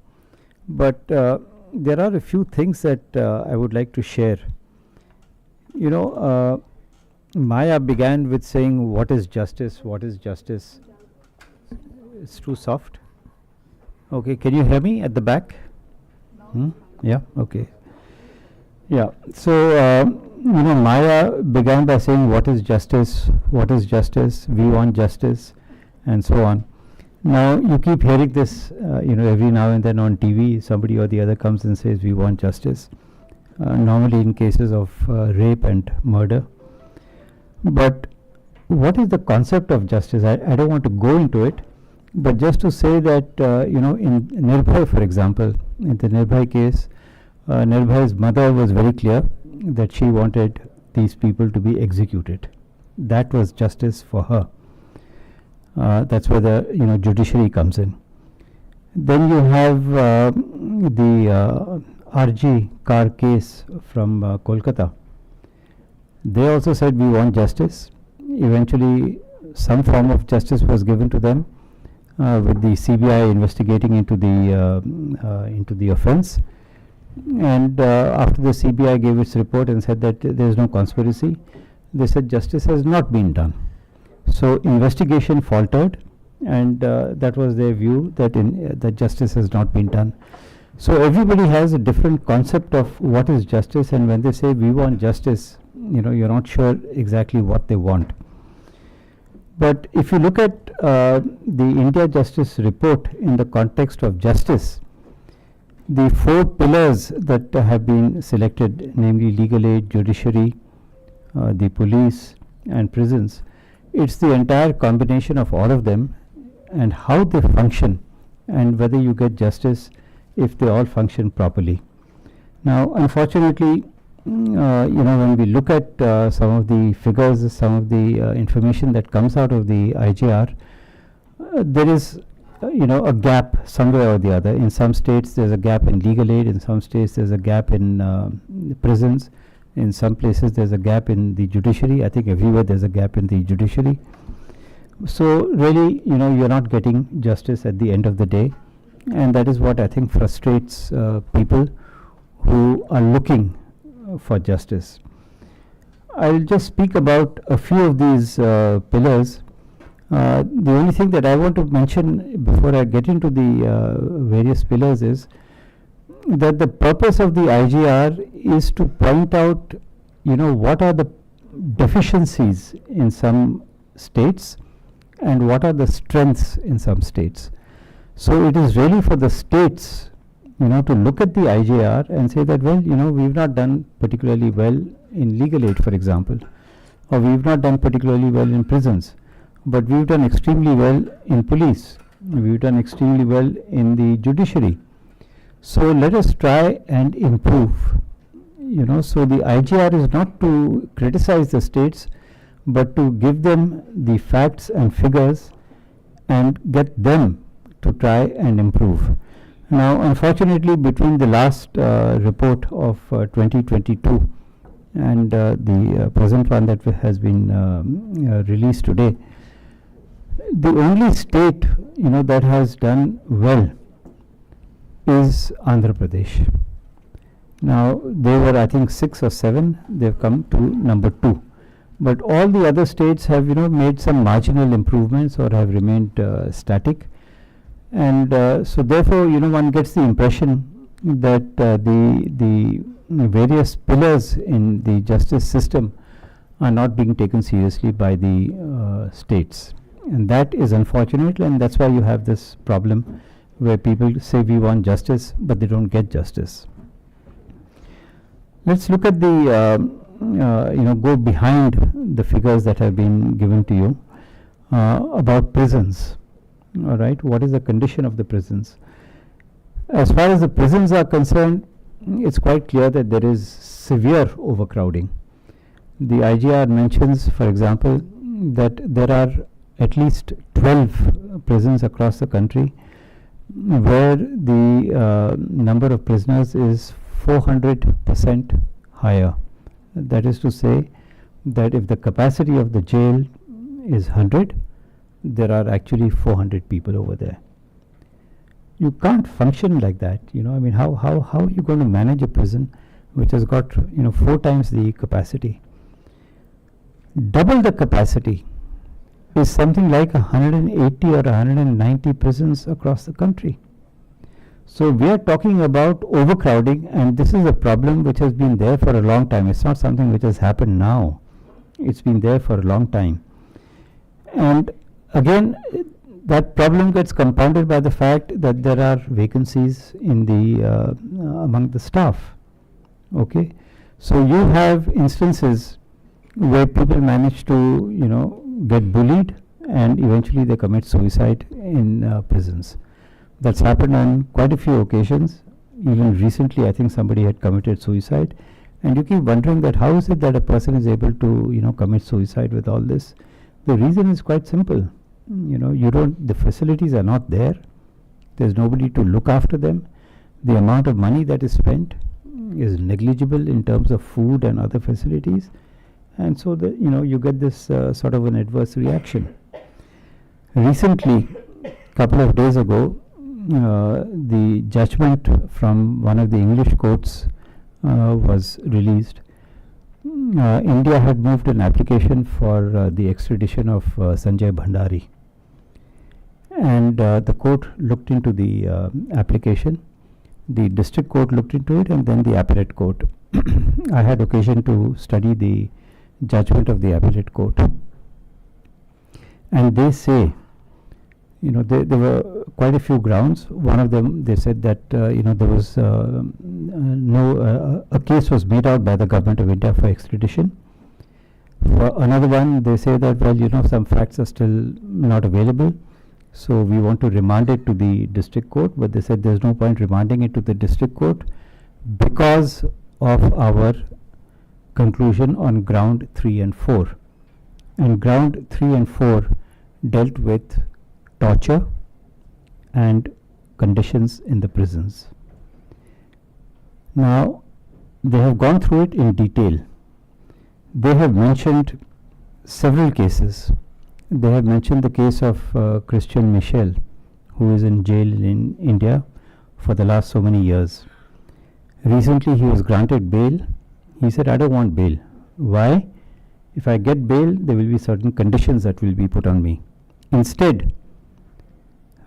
But there are a few things that I would like to share. Maya began with saying, what is justice? What is justice? It's too soft. Okay, can you hear me at the back? Yeah, okay. Yeah, so Maya began by saying, what is justice? What is justice? We want justice, and so on. Now you keep hearing this, every now and then on TV, somebody or the other comes and says, we want justice. Normally in cases of rape and murder. But what is the concept of justice? I don't want to go into it, but just to say that, in Nirbhay, for example, in the Nirbhay case, Nirbhay's mother was very clear that she wanted these people to be executed. That was justice for her. That's where the judiciary comes in. Then you have the RG car case from Kolkata. They also said, we want justice. Eventually some form of justice was given to them, with the CBI investigating into the offence. And after the CBI gave its report and said that there is no conspiracy, they said justice has not been done. So investigation faltered, and that was their view, that that justice has not been done. So everybody has a different concept of what is justice, and when they say we want justice, you're not sure exactly what they want. But if you look at the India Justice Report in the context of justice, the 4 pillars that have been selected, namely legal aid, judiciary, the police and prisons, it's the entire combination of all of them and how they function, and whether you get justice if they all function properly. Now unfortunately, when we look at some of the figures, some of the information that comes out of the IJR, there is a gap somewhere or the other. In some states there's a gap in legal aid, in some states there's a gap in prisons, in some places there's a gap in the judiciary. I think everywhere there's a gap in the judiciary. So really, you're not getting justice at the end of the day, and that is what I think frustrates people who are looking for justice. I'll just speak about a few of these pillars. The only thing that I want to mention before I get into the various pillars is that the purpose of the IGR is to point out, what are the deficiencies in some states and what are the strengths in some states. So it is really for the states, to look at the IJR and say that, well, we've not done particularly well in legal aid, for example, or we've not done particularly well in prisons, but we've done extremely well in police, we've done extremely well in the judiciary. So let us try and improve. So the IGR is not to criticize the states, but to give them the facts and figures and get them to try and improve. Now unfortunately, between the last report of 2022 and the present one that has been released today, the only state that has done well is Andhra Pradesh. Now they were, I think, 6 or 7. They've come to number 2, but all the other states have made some marginal improvements or have remained static, and so therefore one gets the impression that the various pillars in the justice system are not being taken seriously by the states, and that is unfortunate, and that's why you have this problem where people say we want justice but they don't get justice. Let's look at the go behind the figures that have been given to you about prisons. All right, what is the condition of the prisons? As far as the prisons are concerned, it's quite clear that there is severe overcrowding. The IGR mentions, for example, that there are at least 12 prisons across the country where the number of prisoners is 400% higher. That is to say that if the capacity of the jail is 100, there are actually 400 people over there. You can't function like that, I mean, how are you going to manage a prison which has got, 4 times the capacity? Double the capacity is something like 180 or 190 prisons across the country. So we are talking about overcrowding, and this is a problem which has been there for a long time. It's not something which has happened now. It's been there for a long time. And again, that problem gets compounded by the fact that there are vacancies in the among the staff. Okay, so you have instances where people manage to get bullied and eventually they commit suicide in prisons. That's happened on quite a few occasions. Even recently, I think somebody had committed suicide, and you keep wondering that how is it that a person is able to commit suicide with all this. The reason is quite simple. The facilities are not there. There's nobody to look after them. The amount of money that is spent is negligible in terms of food and other facilities, and so you get this sort of an adverse reaction. Recently, couple of days ago, the judgment from one of the English courts was released. India had moved an application for the extradition of Sanjay Bhandari, and the court looked into the application. The district court looked into it, and then the appellate court. I had occasion to study the judgment of the appellate court, and they say, there were quite a few grounds. One of them, they said that there was a case was made out by the government of India for extradition. For another one, they say that some facts are still not available, so we want to remand it to the district court. But they said there's no point remanding it to the district court because of our conclusion on ground 3 and 4. And ground 3 and 4 dealt with torture and conditions in the prisons. Now, they have gone through it in detail. They have mentioned several cases. They have mentioned the case of Christian Michel, who is in jail in India for the last so many years. Recently, he was granted bail. He said, I don't want bail. Why? If I get bail, there will be certain conditions that will be put on me. Instead,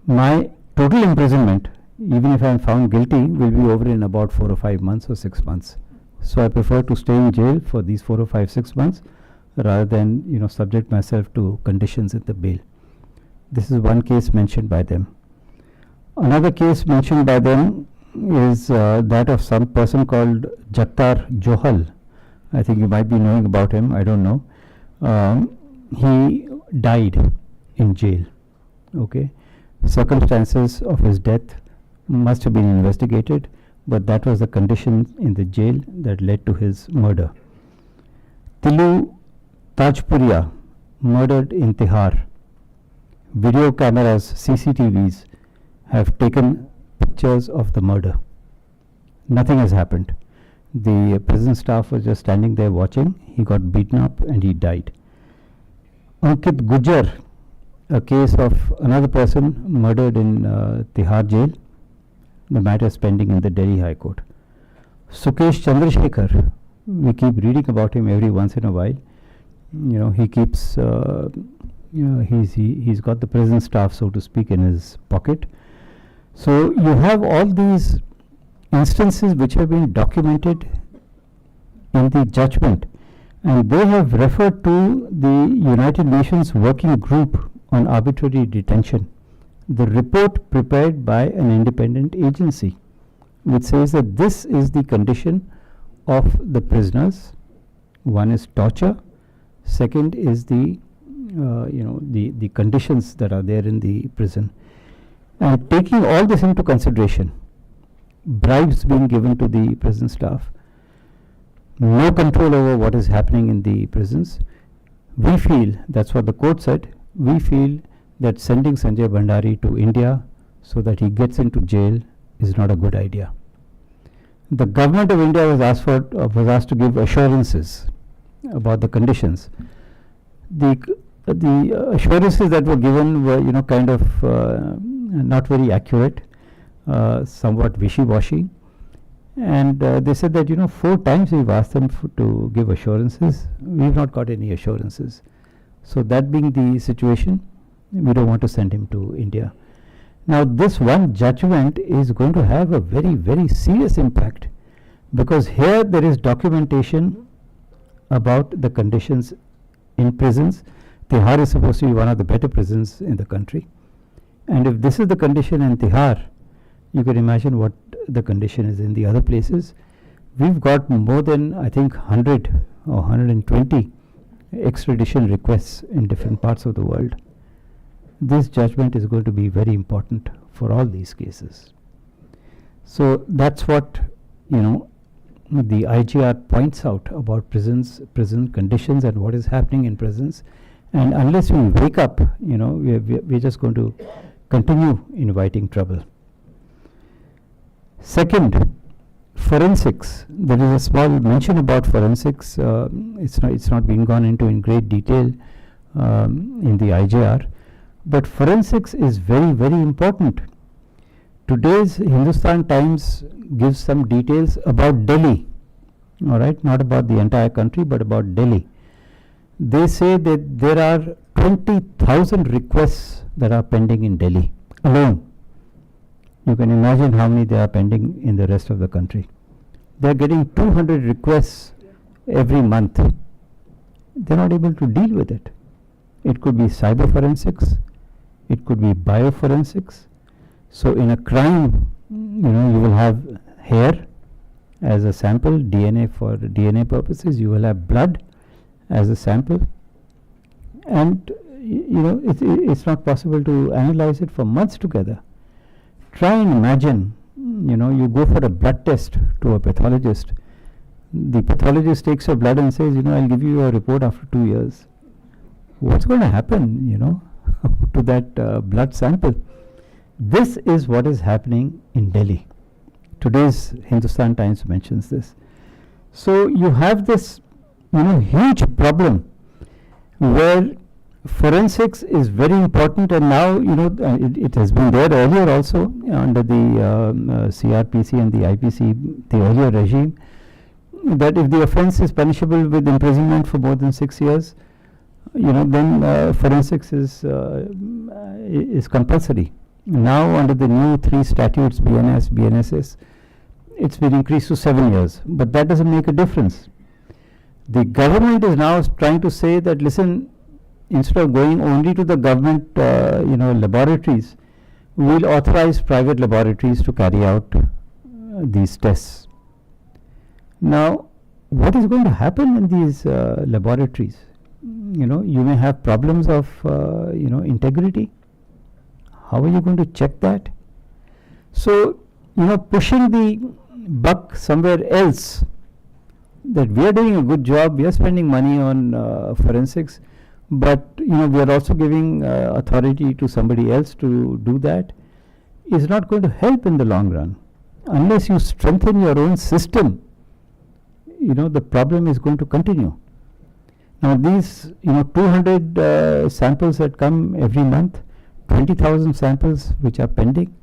my total imprisonment, even if I am found guilty, will be over in about 4 or 5 months or 6 months. So I prefer to stay in jail for these 4 or 5, 6 months rather than subject myself to conditions in the bail. This is one case mentioned by them. Another case mentioned by them is that of some person called Jagtar Johal. I think you might be knowing about him, I don't know. He died in jail. Okay, circumstances of his death must have been investigated, but that was the condition in the jail that led to his murder. Tilu Tajpuria, murdered in Tihar. Video cameras, CCTVs, have taken pictures of the murder. Nothing has happened. The prison staff was just standing there watching. He got beaten up and he died. Ankit Gujar, a case of another person murdered in Tihar jail. The matter is pending in the Delhi High Court. Sukesh Chandrasekhar, we keep reading about him every once in a while. He keeps, he's got the prison staff, so to speak, in his pocket. So you have all these instances which have been documented in the judgment, and they have referred to the United Nations Working Group on Arbitrary Detention, the report prepared by an independent agency, which says that this is the condition of the prisoners. One is torture, second is the conditions that are there in the prison. And taking all this into consideration, bribes being given to the prison staff, no control over what is happening in the prisons. We feel, that's what the court said, we feel that sending Sanjay Bhandari to India so that he gets into jail is not a good idea. The government of India was asked to give assurances about the conditions. The assurances that were given were, kind of not very accurate, somewhat wishy-washy. And they said that, 4 times we've asked them to give assurances. We've not got any assurances. So that being the situation, we don't want to send him to India. Now, this one judgment is going to have a very, very serious impact, because here there is documentation about the conditions in prisons. Tihar is supposed to be one of the better prisons in the country. And if this is the condition in Tihar, you can imagine what the condition is in the other places. We've got more than, I think, 100 or 120 extradition requests in different parts of the world. This judgment is going to be very important for all these cases. So that's what, the IGR points out about prison conditions and what is happening in prisons. And unless we wake up, we're just going to continue inviting trouble. Second, forensics. There is a small mention about forensics. It's not being gone into in great detail in the IJR, but forensics is very, very important. Today's Hindustan Times gives some details about Delhi. All right, not about the entire country, but about Delhi. They say that there are 20,000 requests that are pending in Delhi alone. You can imagine how many there are pending in the rest of the country. They are getting 200 requests every month. They are not able to deal with it. It could be cyber forensics. It could be bioforensics. So in a crime, you will have hair as a sample, DNA for DNA purposes. You will have blood as a sample. And, it's not possible to analyze it for months together. Try and imagine, you go for a blood test to a pathologist. The pathologist takes your blood and says, I'll give you a report after 2 years. What's going to happen, to that blood sample? This is what is happening in Delhi. Today's Hindustan Times mentions this. So you have this, huge problem where forensics is very important, and now, it has been there earlier also under the CRPC and the IPC, the earlier regime, that if the offence is punishable with imprisonment for more than 6 years, then forensics is compulsory. Now under the new 3 statutes, BNS, BNSS, it's been increased to 7 years, but that doesn't make a difference. The government is now trying to say that, listen, instead of going only to the government, laboratories, we will authorize private laboratories to carry out these tests. Now, what is going to happen in these laboratories? You may have problems of, integrity. How are you going to check that? So, pushing the buck somewhere else, that we are doing a good job, we are spending money on forensics, but we are also giving authority to somebody else to do that, is not going to help in the long run. Unless you strengthen your own system, the problem is going to continue. Now these 200 samples that come every month, 20,000 samples which are pending,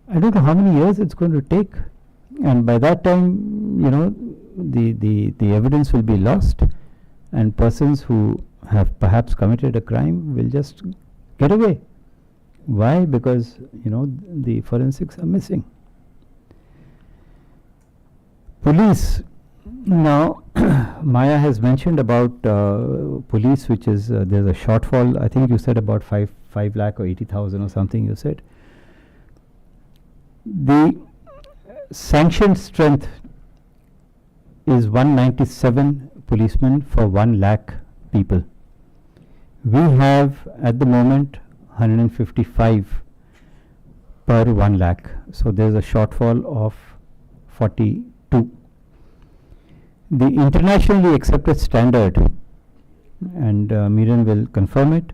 I don't know how many years it's going to take, and by that time the evidence will be lost, and persons who have perhaps committed a crime will just get away. Why? Because the forensics are missing. Police. Now Maya has mentioned about police, which is there's a shortfall. I think you said about 5 lakh or 80,000 or something you said. The sanctioned strength is 197 policemen for 1 lakh people. We have at the moment 155 per 1 lakh. So there's a shortfall of 42. The internationally accepted standard, and Miran will confirm it,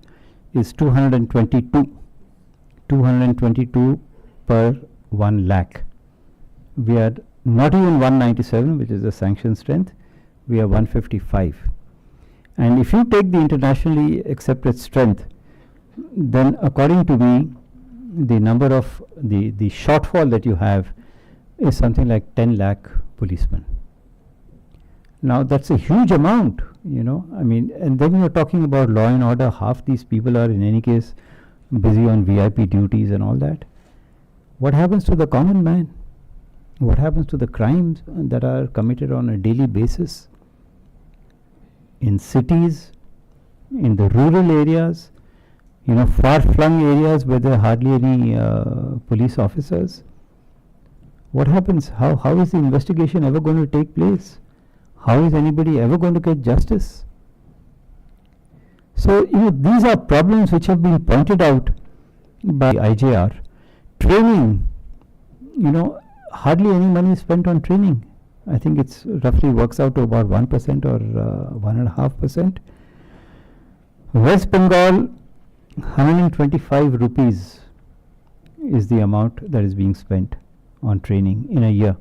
is 222. 222 per 1 lakh. We are not even 197, which is the sanction strength. We are 155. And if you take the internationally accepted strength, then according to me, the number of the shortfall that you have is something like 10 lakh policemen. Now that's a huge amount, I mean, and then you're talking about law and order. Half these people are in any case busy on VIP duties and all that. What happens to the common man? What happens to the crimes that are committed on a daily basis in cities, in the rural areas, far-flung areas where there are hardly any police officers? What happens? How is the investigation ever going to take place? How is anybody ever going to get justice? So, these are problems which have been pointed out by IJR. Training, hardly any money is spent on training. I think it's roughly works out to about 1% or 1.5%. West Bengal, 125 rupees is the amount that is being spent on training in a year.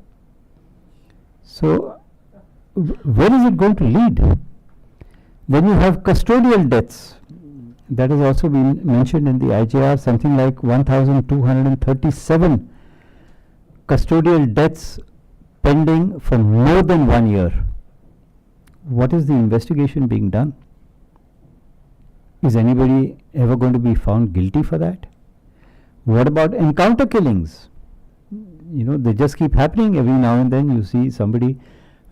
So, where is it going to lead? Then you have custodial deaths. That has also been mentioned in the IJR, something like 1,237 custodial deaths pending for more than 1 year. What is the investigation being done? Is anybody ever going to be found guilty for that? What about encounter killings? They just keep happening every now and then. You see somebody.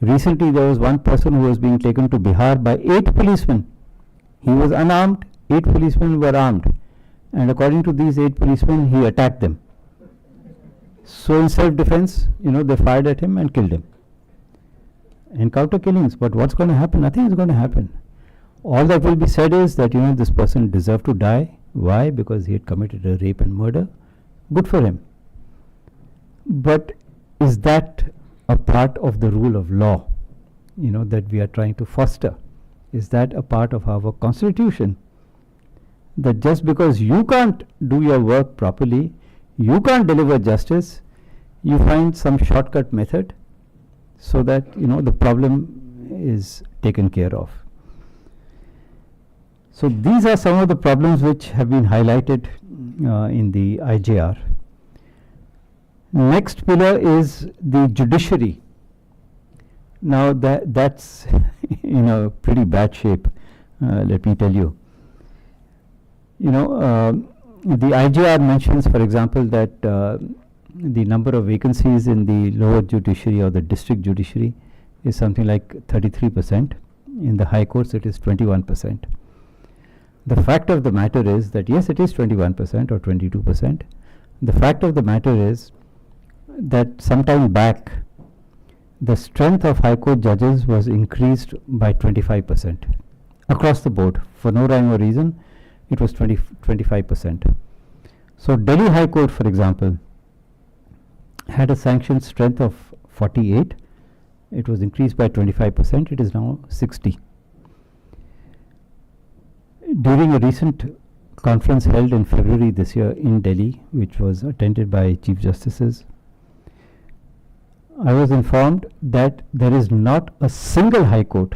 Recently there was one person who was being taken to Bihar by 8 policemen. He was unarmed, 8 policemen were armed, and according to these 8 policemen, he attacked them. So in self-defense, they fired at him and killed him. Encounter killings, but what's going to happen? Nothing is going to happen. All that will be said is that this person deserved to die. Why? Because he had committed a rape and murder. Good for him. But is that a part of the rule of law, that we are trying to foster? Is that a part of our constitution? That just because you can't do your work properly, you can't deliver justice, you find some shortcut method so that, the problem is taken care of. So these are some of the problems which have been highlighted in the IJR. Next pillar is the judiciary. Now that's in pretty bad shape, let me tell you. The IJR mentions, for example, that the number of vacancies in the lower judiciary or the district judiciary is something like 33%. In the high courts it is 21%. The fact of the matter is that yes, it is 21% or 22%. The fact of the matter is that sometime back the strength of High Court judges was increased by 25% across the board. For no rhyme or reason, it was 25%. So Delhi High Court, for example, had a sanctioned strength of 48. It was increased by 25%. It is now 60. During a recent conference held in February this year in Delhi, which was attended by Chief Justices, I was informed that there is not a single high court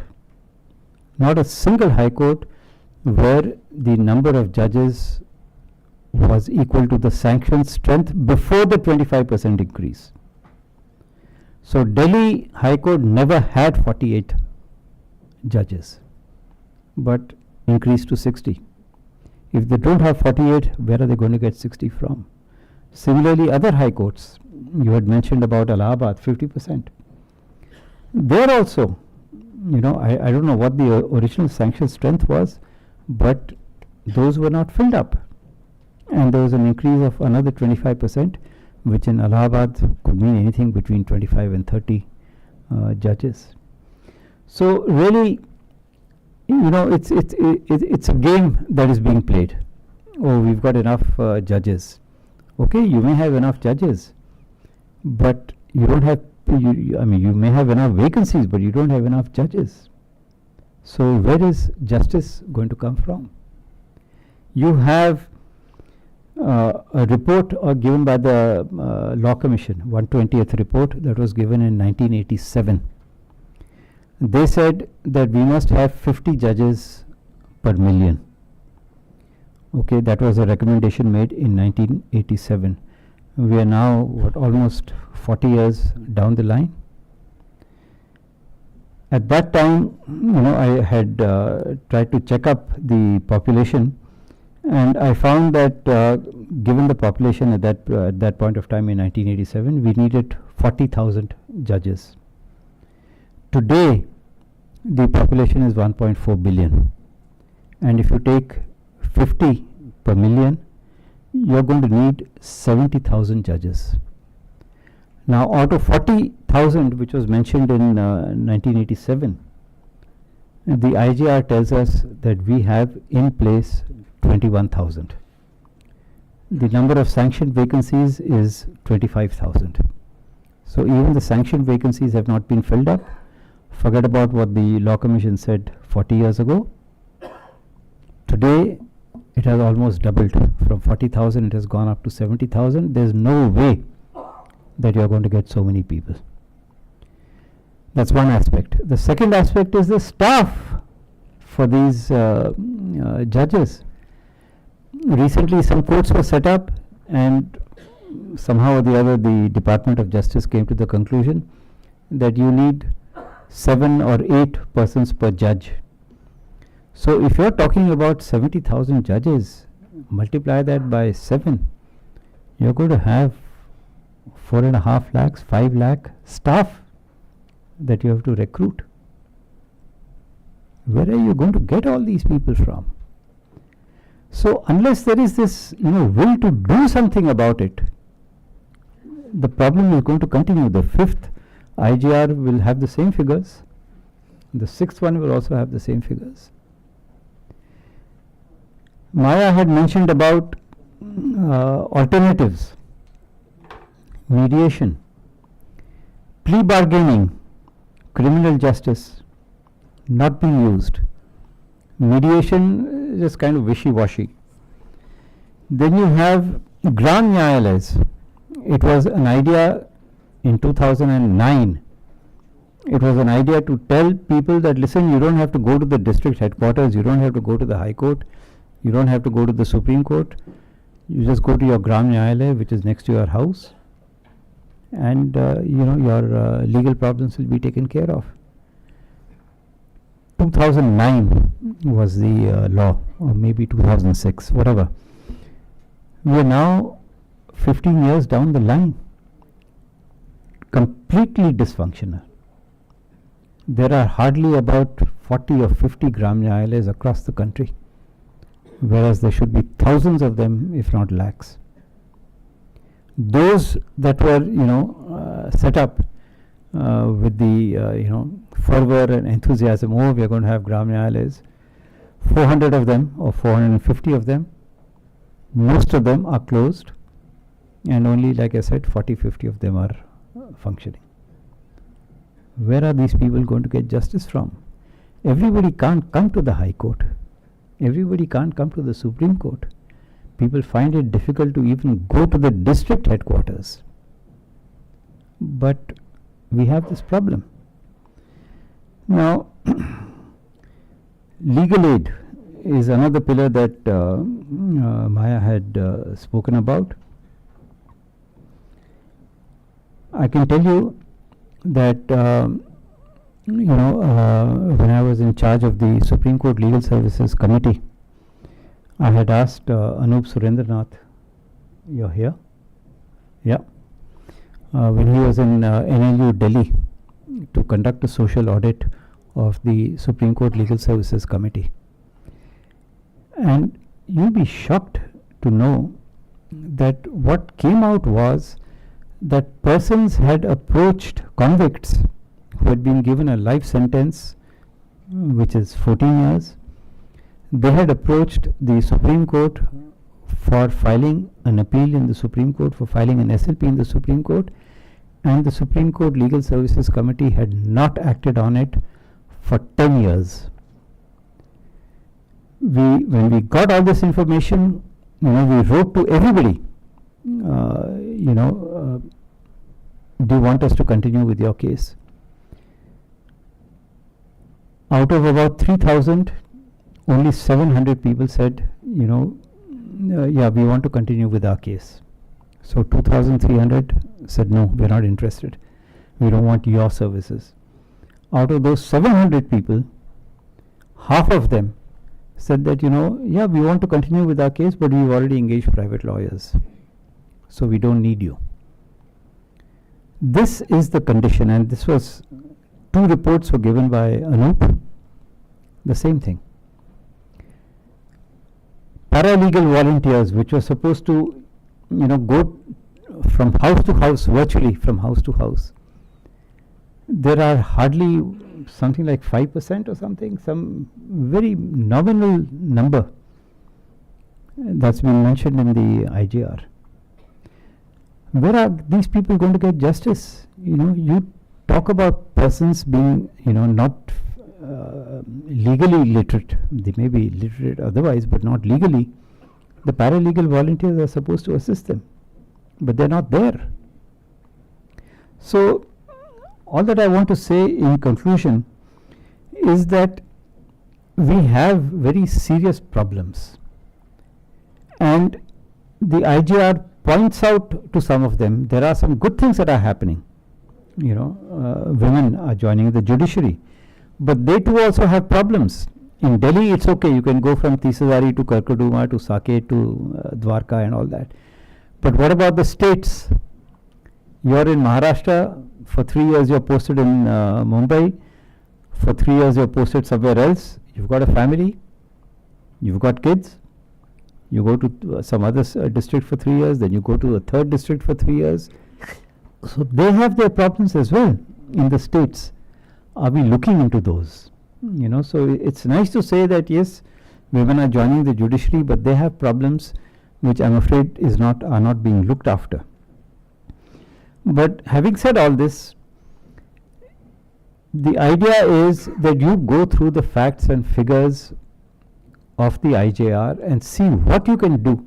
where the number of judges was equal to the sanctioned strength before the 25% increase. So Delhi High Court never had 48 judges, but increased to 60. If they don't have 48, where are they going to get 60 from? Similarly, other high courts, you had mentioned about Allahabad, 50%. There also, I don't know what the original sanction strength was, but those were not filled up. And there was an increase of another 25%, which in Allahabad could mean anything between 25 and 30 judges. So really, it's a game that is being played. Oh, we've got enough judges. Okay, you may have enough judges, but you don't have, you may have enough vacancies, but you don't have enough judges. So where is justice going to come from? You have a report given by the Law Commission, 120th report that was given in 1987. They said that we must have 50 judges per million. Okay, that was a recommendation made in 1987. We are now, almost 40 years down the line. At that time, I had tried to check up the population, and I found that given the population at that point of time in 1987, we needed 40,000 judges. Today, the population is 1.4 billion, and if you take 50 per million, you are going to need 70,000 judges. Now, out of 40,000 which was mentioned in 1987, the IGR tells us that we have in place 21,000. The number of sanctioned vacancies is 25,000. So even the sanctioned vacancies have not been filled up. Forget about what the Law Commission said 40 years ago. Today, it has almost doubled. From 40,000, it has gone up to 70,000. There's no way that you're going to get so many people. That's one aspect. The second aspect is the staff for these judges. Recently, some courts were set up, and somehow or the other, the Department of Justice came to the conclusion that you need 7 or 8 persons per judge. So if you're talking about 70,000 judges, multiply that by 7, you're going to have 4.5 lakhs, 5 lakh staff that you have to recruit. Where are you going to get all these people from? So unless there is this will to do something about it, the problem is going to continue. The 5th IGR will have the same figures. The 6th one will also have the same figures. Maya had mentioned about alternatives, mediation, plea bargaining, criminal justice not being used. Mediation is just kind of wishy-washy. Then you have Gram Nyayalayas. It was an idea in 2009. It was an idea to tell people that, listen, you don't have to go to the district headquarters, you don't have to go to the High Court, you don't have to go to the Supreme Court. You just go to your Gram Nyayalaya, which is next to your house, and your legal problems will be taken care of. 2009 was the law, or maybe 2006, whatever. We are now 15 years down the line, completely dysfunctional. There are hardly about 40 or 50 Gram Nyayalayas across the country, whereas there should be thousands of them, if not lakhs. Those that were set up with the fervor and enthusiasm, we are going to have Gram Nyayalayas, 400 of them or 450 of them, most of them are closed, and only, like I said, 40-50 of them are functioning. Where are these people going to get justice from? Everybody can't come to the High Court. Everybody can't come to the Supreme Court. People find it difficult to even go to the district headquarters. But we have this problem. Now, legal aid is another pillar that Maya had spoken about. I can tell you that when I was in charge of the Supreme Court Legal Services Committee, I had asked Anup Surendranath, you're here? Yeah. When he was in NLU Delhi to conduct a social audit of the Supreme Court Legal Services Committee. And you'll be shocked to know that what came out was that persons had approached convicts who had been given a life sentence, which is 14 years. They had approached the Supreme Court for filing an appeal in the Supreme Court, for filing an SLP in the Supreme Court, and the Supreme Court Legal Services Committee had not acted on it for 10 years. When we got all this information, we wrote to everybody, do you want us to continue with your case? Out of about 3,000, only 700 people said, yeah, we want to continue with our case. So 2,300 said, no, we're not interested. We don't want your services. Out of those 700 people, half of them said that, yeah, we want to continue with our case, but we've already engaged private lawyers. So we don't need you. This is the condition, and this was 2 reports were given by Anup. The same thing. Paralegal volunteers, which were supposed to, go from house to house, virtually from house to house. There are hardly something like 5% or something, some very nominal number that's been mentioned in the IGR. Where are these people going to get justice? You talk about persons being, not legally literate. They may be literate otherwise, but not legally. The paralegal volunteers are supposed to assist them, but they're not there. So, all that I want to say in conclusion is that we have very serious problems, and the IGR points out to some of them. There are some good things that are happening. Women are joining the judiciary, but they too also have problems. In Delhi, it's okay, you can go from Tisazari to Karkaduma to Saket to Dwarka and all that. But what about the states? You're in Maharashtra, for 3 years you're posted in Mumbai, for 3 years you're posted somewhere else, you've got a family, you've got kids, you go to some other district for 3 years, then you go to a third district for 3 years. So they have their problems as well in the states. Are we looking into those? So it's nice to say that yes, women are joining the judiciary, but they have problems which I'm afraid are not being looked after. But having said all this, the idea is that you go through the facts and figures of the IJR and see what you can do.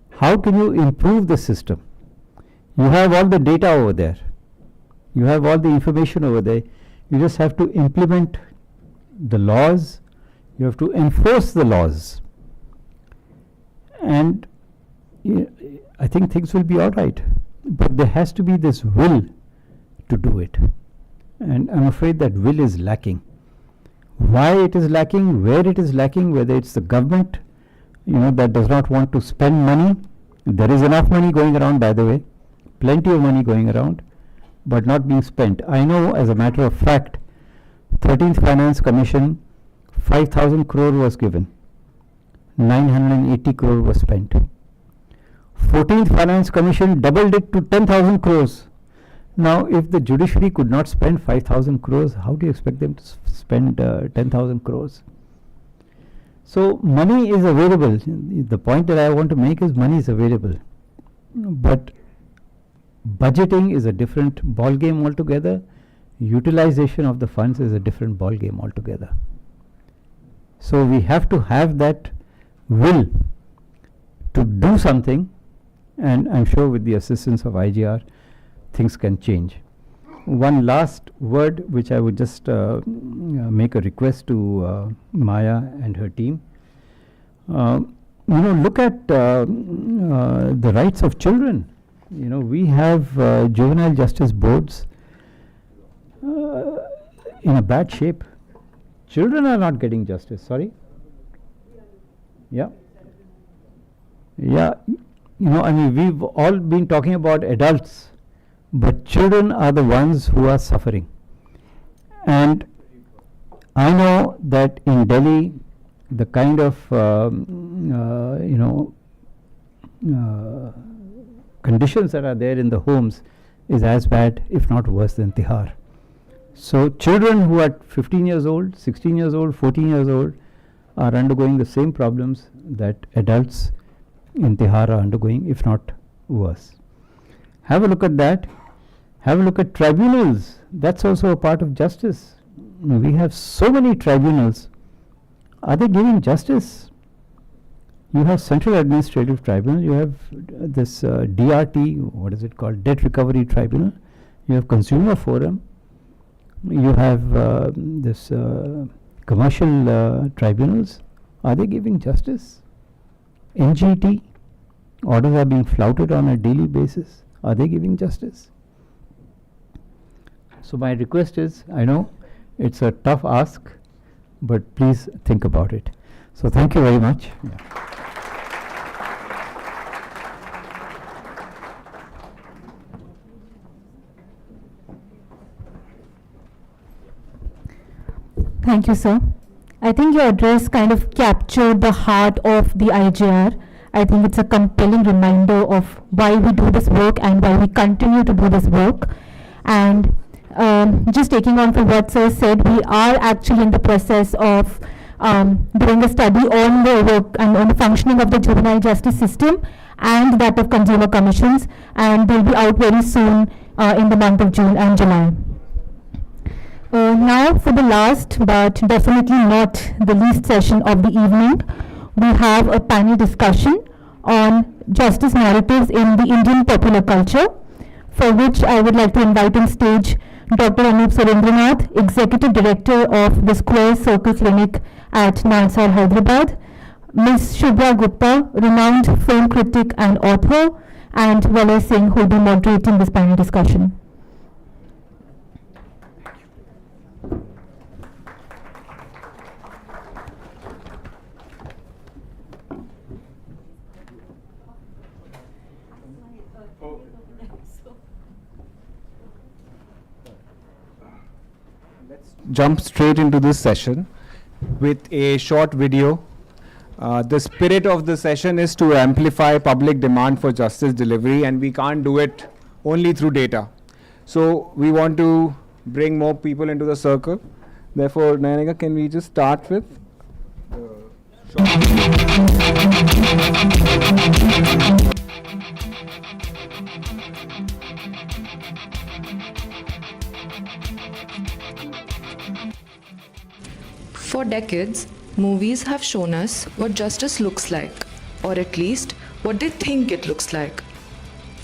How can you improve the system? You have all the data over there. You have all the information over there. You just have to implement the laws. You have to enforce the laws. And I think things will be all right. But there has to be this will to do it. And I'm afraid that will is lacking. Why it is lacking, where it is lacking, whether it's the government, that does not want to spend money. There is enough money going around, by the way, plenty of money going around, but not being spent. I know, as a matter of fact, 13th Finance Commission, 5,000 crore was given, 980 crore was spent. 14th Finance Commission doubled it to 10,000 crores. Now, if the judiciary could not spend 5,000 crores, how do you expect them to spend 10,000 crores? So, money is available. The point that I want to make is money is available. But budgeting is a different ball game altogether. Utilization of the funds is a different ball game altogether. So, we have to have that will to do something, and I'm sure with the assistance of IGR, things can change. One last word which I would just make a request to Maya and her team. Look at the rights of children. We have juvenile justice boards in a bad shape. Children are not getting justice. Sorry? Yeah. Yeah. We've all been talking about adults, but children are the ones who are suffering. And I know that in Delhi, the kind of conditions that are there in the homes is as bad, if not worse, than Tihar. So children who are 15 years old, 16 years old, 14 years old are undergoing the same problems that adults in Tihar are undergoing, if not worse. Have a look at that. Have a look at tribunals. That's also a part of justice. We have so many tribunals. Are they giving justice? You have Central Administrative Tribunal, you have this DRT, what is it called, Debt Recovery Tribunal, you have Consumer Forum, you have this commercial tribunals. Are they giving justice? NGT, orders are being flouted on a daily basis. Are they giving justice? So my request is, I know it's a tough ask, but please think about it. So thank you very much. Yeah. Thank you, sir. I think your address kind of captured the heart of the IJR. I think it's a compelling reminder of why we do this work and why we continue to do this work. And just taking on from what sir said, we are actually in the process of doing a study on the work and on the functioning of the juvenile justice system and that of consumer commissions, and they'll be out very soon in the month of June and July. Now for the last but definitely not the least session of the evening, we have a panel discussion on justice narratives in the Indian popular culture, for which I would like to invite on stage Dr. Anup Surendranath, Executive Director of the Square Circle Clinic at Nalsar, Hyderabad, Ms. Shubha Gupta, renowned film critic and author, and Valay Singh, who will be moderating this panel discussion. Jump straight into this session with a short video. The spirit of the session is to amplify public demand for justice delivery, and we can't do it only through data. So we want to bring more people into the circle. Therefore, Nayanika, can we just start with For decades, movies have shown us what justice looks like, or at least what they think it looks like.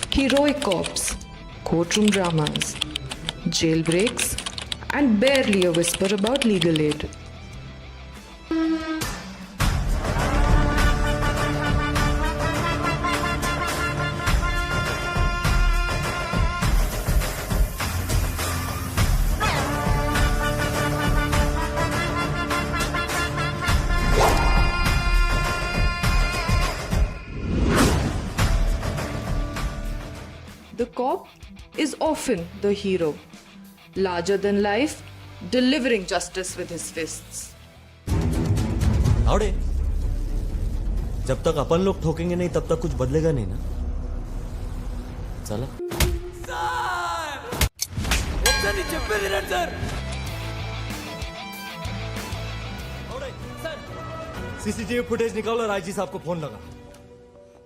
Heroic cops, courtroom dramas, jailbreaks, and barely a whisper about legal aid. The cop is often the hero, larger than life, delivering justice with his fists. आवड़े जब तक अपन लोग ठोकेंगे नहीं तब तक कुछ बदलेगा नहीं ना चला सीसीटीवी फुटेज निकालो और आईजी साहब को फोन लगा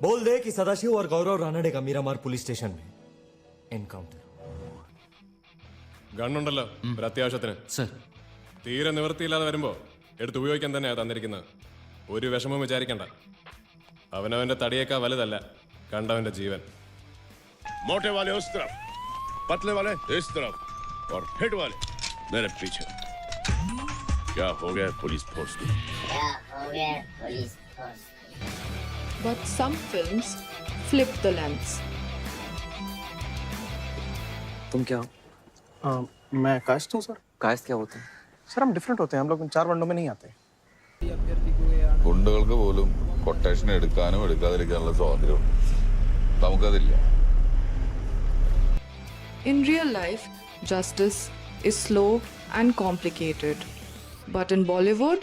बोल दे कि सदाशिव और गौरव रानडे का मीरामार पुलिस स्टेशन में एनकाउंटर ഗണ്ണുണ്ടല്ലോ ഒരു അത്യാവശ്യത്തിന് തീരെ നിവൃത്തിയില്ലാതെ വരുമ്പോ എടുത്ത് ഉപയോഗിക്കാൻ തന്നെയാ തന്നിരിക്കുന്നത്. ഒരു വിഷമവും വിചാരിക്കണ്ട. അവനവന്റെ തടിയേക്കാ വലുതല്ല കണ്ടവന്റെ ജീവൻ. मोटे वाले उस तरफ, पतले वाले इस तरफ और फिट वाले मेरे पीछे. क्या हो गया पुलिस फोर्स को? But some films flip the lens. तुम क्या हो? मैं कास्ट हूँ सर. कास्ट क्या होता है? सर हम डिफरेंट होते हैं, हम लोग इन 4 वनों में नहीं आते. ഗുണ്ടകൾക്ക് പോലും കൊട്ടേഷൻ എടുക്കാനും എടുക്കാതിരിക്കാനുള്ള സ്വാതന്ത്ര്യം നമുക്കതില്ല. In real life, justice is slow and complicated. But in Bollywood,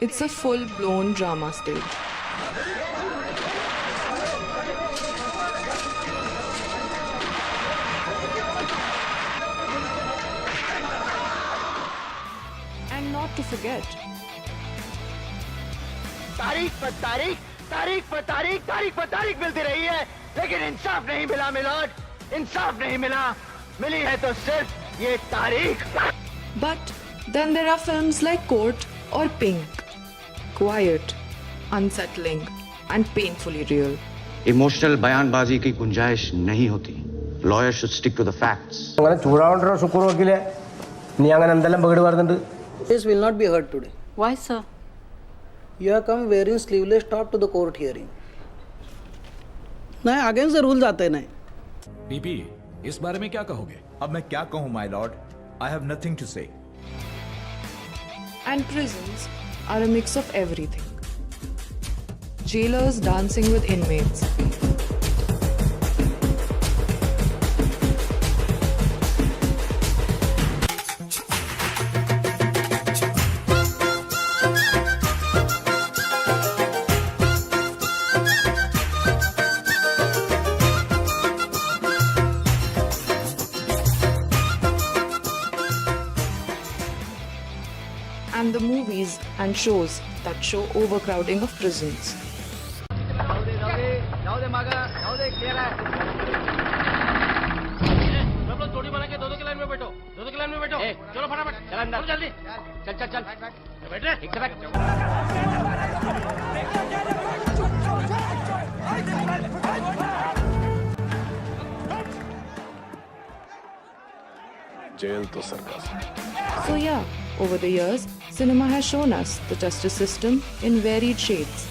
it's a full-blown drama stage. And not to forget, तारीख पर तारीख तारीख मिलती रही है, लेकिन इंसाफ नहीं मिला मिलोड, इंसाफ नहीं मिला, मिली है तो सिर्फ ये तारीख. But then there are films like Court or Pink. Quiet, unsettling, and painfully real. Emotional बयानबाजी की गुंजाइश नहीं होती. Lawyers should stick to the facts. അങ്ങനെ ചൂടാവണ്ടോ ശുക്ർ വക്കീലെ, നീ അങ്ങനെ എന്തെല്ലാം ബഗട് പറയുന്നുണ്ട്? This will not be heard today. Why, sir? You have come wearing sleeveless top to the court hearing. नहीं, against the rules आते नहीं. पीपी, इस बारे में क्या कहोगे? अब मैं क्या कहूँ, my lord? I have nothing to say. And prisons are a mix of everything. Jailers dancing with inmates. And the movies and shows that show overcrowding of prisons. Jail तो सरकार. So yeah, over the years, cinema has shown us the justice system in varied shades.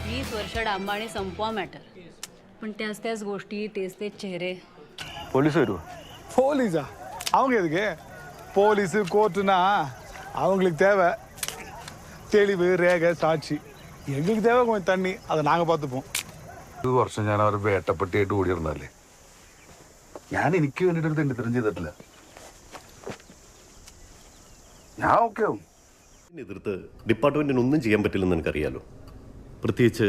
20 वर्ष डांबाने संपवा matter, पण त्याच गोष्टी, तेच चेहरे. Police வருவா? போலீஸா? அவங்க எதுக்கு? போலீஸ் கோர்ட்டுனா அவங்களுக்கு தேவை தெளிவு, ரேகை, சாட்சி. எங்களுக்கு தேவை கொஞ்சம் தண்ணி, அதை நாங்கள் பார்த்துப்போம். 20 വർഷം ഞാൻ അവർ വേട്ടപ്പെട്ടിയായിട്ട് ഓടിയിരുന്നല്ലേ. ഞാൻ എനിക്ക് വേണ്ടിയിട്ട് തെണ്ടി തെരഞ്ഞു ചെയ്തിട്ടില്ല. ഞാൻ ഓക്കെ ആവും. എതിർത്ത് ഡിപ്പാർട്ട്മെന്റിന് ഒന്നും ചെയ്യാൻ പറ്റില്ലെന്ന് എനിക്കറിയാലോ. പ്രത്യേകിച്ച്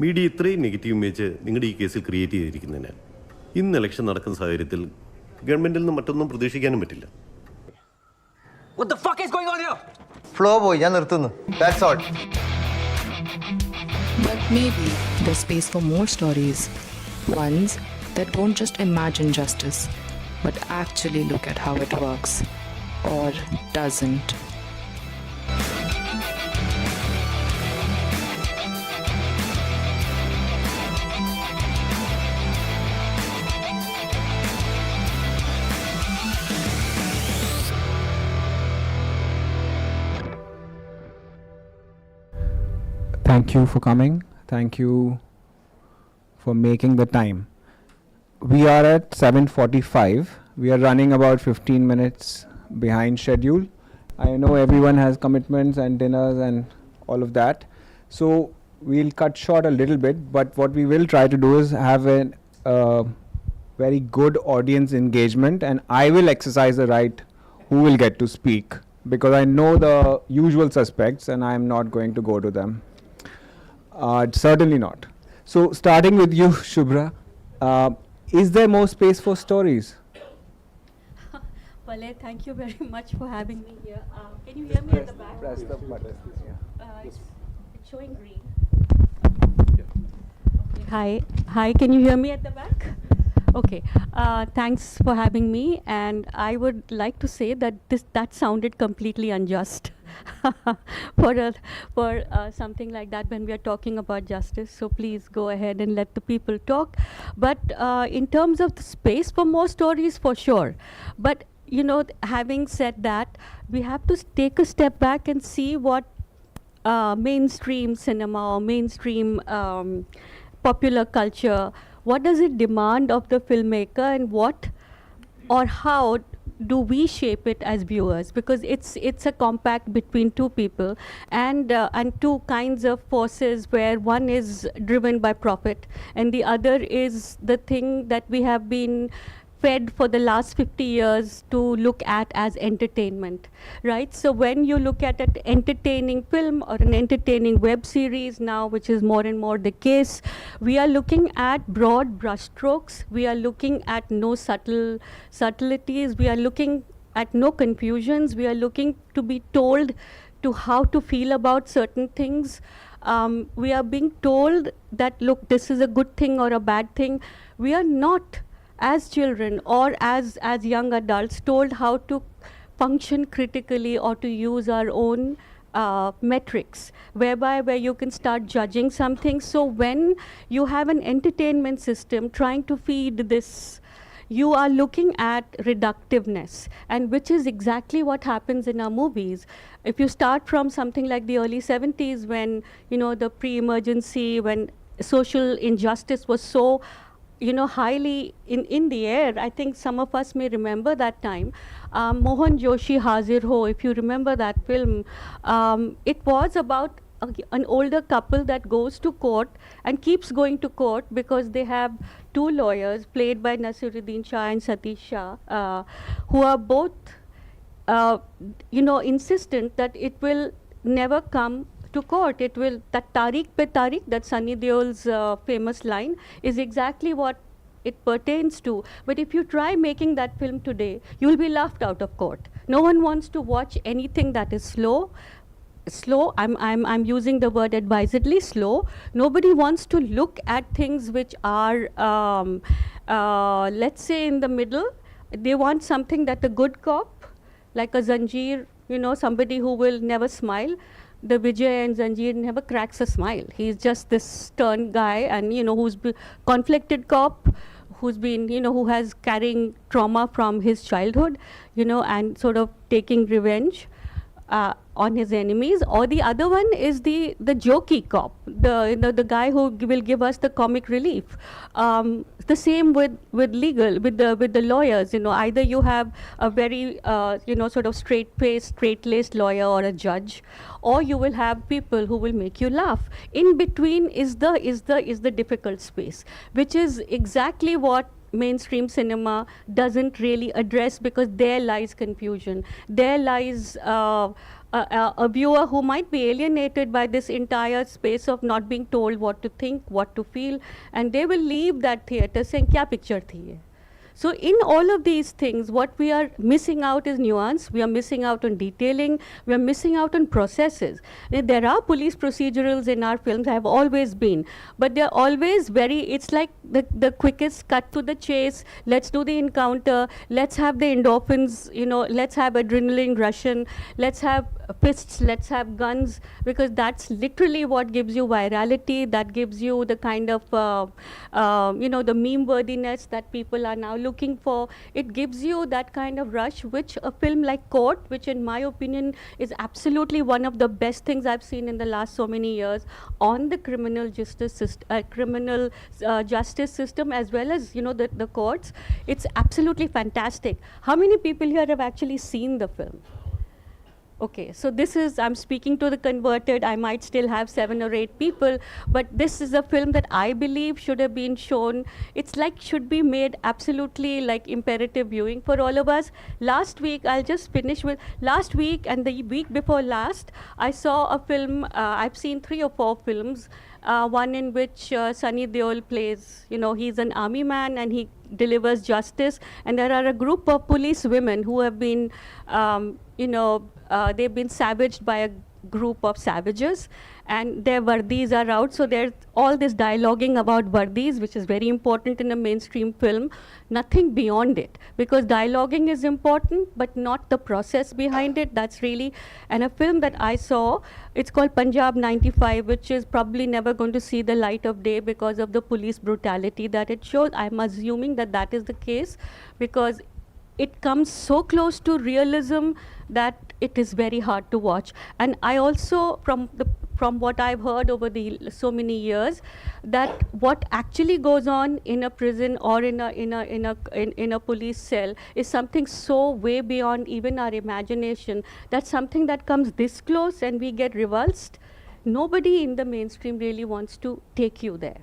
മീഡിയ ഇത്രയും നെഗറ്റീവ് ഇമേജ് നിങ്ങളുടെ ഈ കേസിൽ ക്രിയേറ്റ് ചെയ്തിരിക്കുന്നതിന് ഇന്ന് ഇലക്ഷൻ നടക്കുന്ന സാഹചര്യത്തിൽ ഗവൺമെന്റിൽ നിന്ന് മറ്റൊന്നും പ്രതീക്ഷിക്കാനും പറ്റില്ല. What the fuck is going on here? Flow പോയി, ഞാൻ നിർത്തുന്നു. That's all. But maybe there's space for more stories. Ones that don't just imagine justice, but actually look at how it works. Or doesn't. Thank you for coming. Thank you for making the time. We are at 7:45. We are running about 15 minutes behind schedule. I know everyone has commitments and dinners and all of that. So we'll cut short a little bit, but what we will try to do is have a very good audience engagement, and I will exercise the right who will get to speak, because I know the usual suspects and I am not going to go to them. Certainly not. So starting with you, Shubhra, is there more space for stories? Well, thank you very much for having me here. Can you hear me at the back? Press the button. It's showing green. Okay. Hi, can you hear me at the back? Okay. Thanks for having me, and I would like to say that that sounded completely unjust for something like that when we are talking about justice. So please go ahead and let the people talk. But in terms of the space for more stories, for sure. But having said that, we have to take a step back and see what mainstream cinema or mainstream popular culture, what does it demand of the filmmaker, and what or how do we shape it as viewers? Because it's a compact between two people and two kinds of forces, where one is driven by profit and the other is the thing that we have been fed for the last 50 years to look at as entertainment, right? So when you look at an entertaining film or an entertaining web series now, which is more and more the case, we are looking at broad brushstrokes. We are looking at no subtleties. We are looking at no confusions. We are looking to be told to how to feel about certain things. we are being told that, look, this is a good thing or a bad thing. We are not, as children or as young adults, told how to function critically or to use our own metrics, where you can start judging something. So when you have an entertainment system trying to feed this, you are looking at reductiveness, and which is exactly what happens in our movies. If you start from something like the early 70s, when, you know, the pre-emergency, when social injustice was so, you know, highly in the air. I think some of us may remember that time. Mohan Joshi Hazir Ho, if you remember that film, it was about an older couple that goes to court and keeps going to court because they have two lawyers played by Nasiruddin Shah and Satish Shah, who are both, you know, insistent that it will never come to court. It will, that Tariq pe Tariq, that Sunny Deol's famous line, is exactly what it pertains to. But if you try making that film today, you will be laughed out of court. No one wants to watch anything that is slow. I'm using the word advisedly, slow. Nobody wants to look at things which are, let's say, in the middle. They want something that a good cop, like a Zanjeer, you know, somebody who will never smile. The Vijay and Zanjeer never cracks a smile. He's just this stern guy, and, you know, who's conflicted cop, who's been, you know, who has carrying trauma from his childhood, you know, and sort of taking revenge on his enemies. Or the other one is the jokey cop, the guy who will give us the comic relief. The same with the lawyers. You know, either you have a very you know, sort of straight-faced, straight-laced lawyer or a judge, or you will have people who will make you laugh. In between is the difficult space, which is exactly what mainstream cinema doesn't really address, because there lies confusion. There lies a viewer who might be alienated by this entire space of not being told what to think, what to feel, and they will leave that theater saying, "Kya picture thi ye?" So in all of these things, what we are missing out is nuance. We are missing out on detailing. We are missing out on processes. There are police procedurals in our films, have always been, but they're always very, it's like the quickest cut to the chase. Let's do the encounter. Let's have the endorphins, you know, let's have adrenaline rushing. Let's have fists, let's have guns, because that's literally what gives you virality, that gives you the kind of, you know, the meme worthiness that people are now looking for. It gives you that kind of rush, which a film like Court, which in my opinion is absolutely one of the best things I've seen in the last so many years on the criminal justice system, as well as, you know, the courts. It's absolutely fantastic. How many people here have actually seen the film? Okay, so this is, I'm speaking to the converted. I might still have 7 or 8 people, but this is a film that I believe should have been shown. It's like, should be made absolutely like imperative viewing for all of us. Last week, I'll just finish with, last week and the week before last, I saw a film, I've seen 3 or 4 films, one in which Sunny Deol plays, you know, he's an army man and he delivers justice, and there are a group of police women who have been, you know, they've been savaged by a group of savages, and their vardis are out. So there's all this dialoguing about vardis, which is very important in a mainstream film. Nothing beyond it, because dialoguing is important, but not the process behind it. That's really, and a film that I saw, it's called Punjab 95, which is probably never going to see the light of day because of the police brutality that it shows. I'm assuming that that is the case, because it comes so close to realism that it is very hard to watch. And I also, from what I've heard over the so many years, that what actually goes on in a prison or in a police cell is something so way beyond even our imagination. That's something that comes this close and we get revulsed. Nobody in the mainstream really wants to take you there.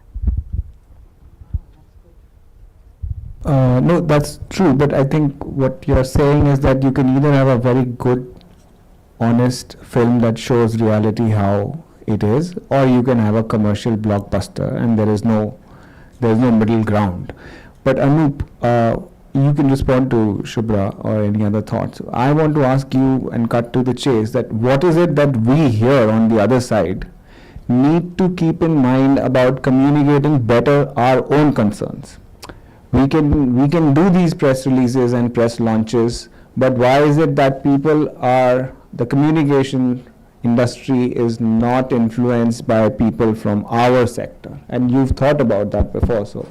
No, that's true, but I think what you're saying is that you can either have a very good, honest film that shows reality how it is, or you can have a commercial blockbuster, and there's no middle ground. But Anoop, you can respond to Shubhra or any other thoughts. I want to ask you, and cut to the chase, that what is it that we hear on the other side need to keep in mind about communicating better our own concerns. We can do these press releases and press launches, but why is it that the communication industry is not influenced by people from our sector? And you've thought about that before, so.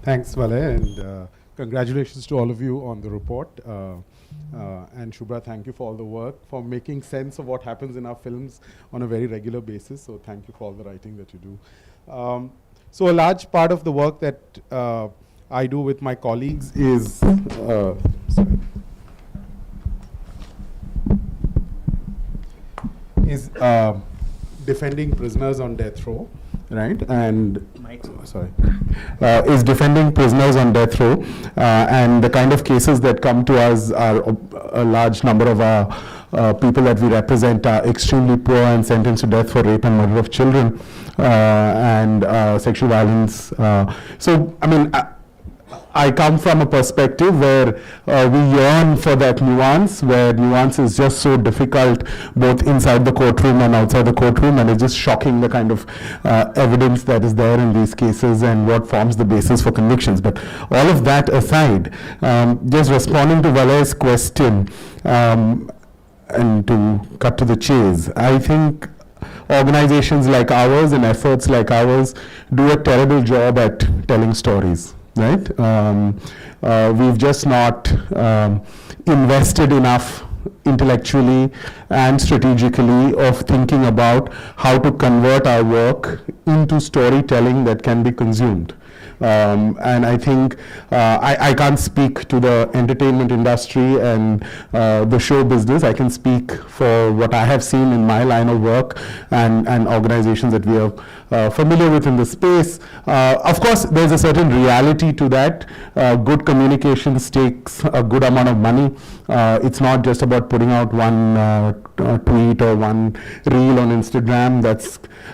Thanks, Vale, and congratulations to all of you on the report. And Shubhra, thank you for all the work, for making sense of what happens in our films on a very regular basis. So thank you for all the writing that you do. So a large part of the work that I do with my colleagues is defending prisoners on death row, right? And is defending prisoners on death row, and the kind of cases that come to us are a large number of our people that we represent are extremely poor and sentenced to death for rape and murder of children and sexual violence. So, I mean, I come from a perspective where we yearn for that nuance, where nuance is just so difficult both inside the courtroom and outside the courtroom, and it's just shocking the kind of evidence that is there in these cases and what forms the basis for convictions. But all of that aside, just responding to Vale's question, and to cut to the chase, I think organizations like ours and efforts like ours do a terrible job at telling stories. Right? We've just not invested enough intellectually and strategically of thinking about how to convert our work into storytelling that can be consumed. And I think I can't speak to the entertainment industry and the show business. I can speak for what I have seen in my line of work and organizations that we are familiar with in the space. Of course, there's a certain reality to that. Good communications takes a good amount of money. It's not just about putting out one tweet or one reel on Instagram.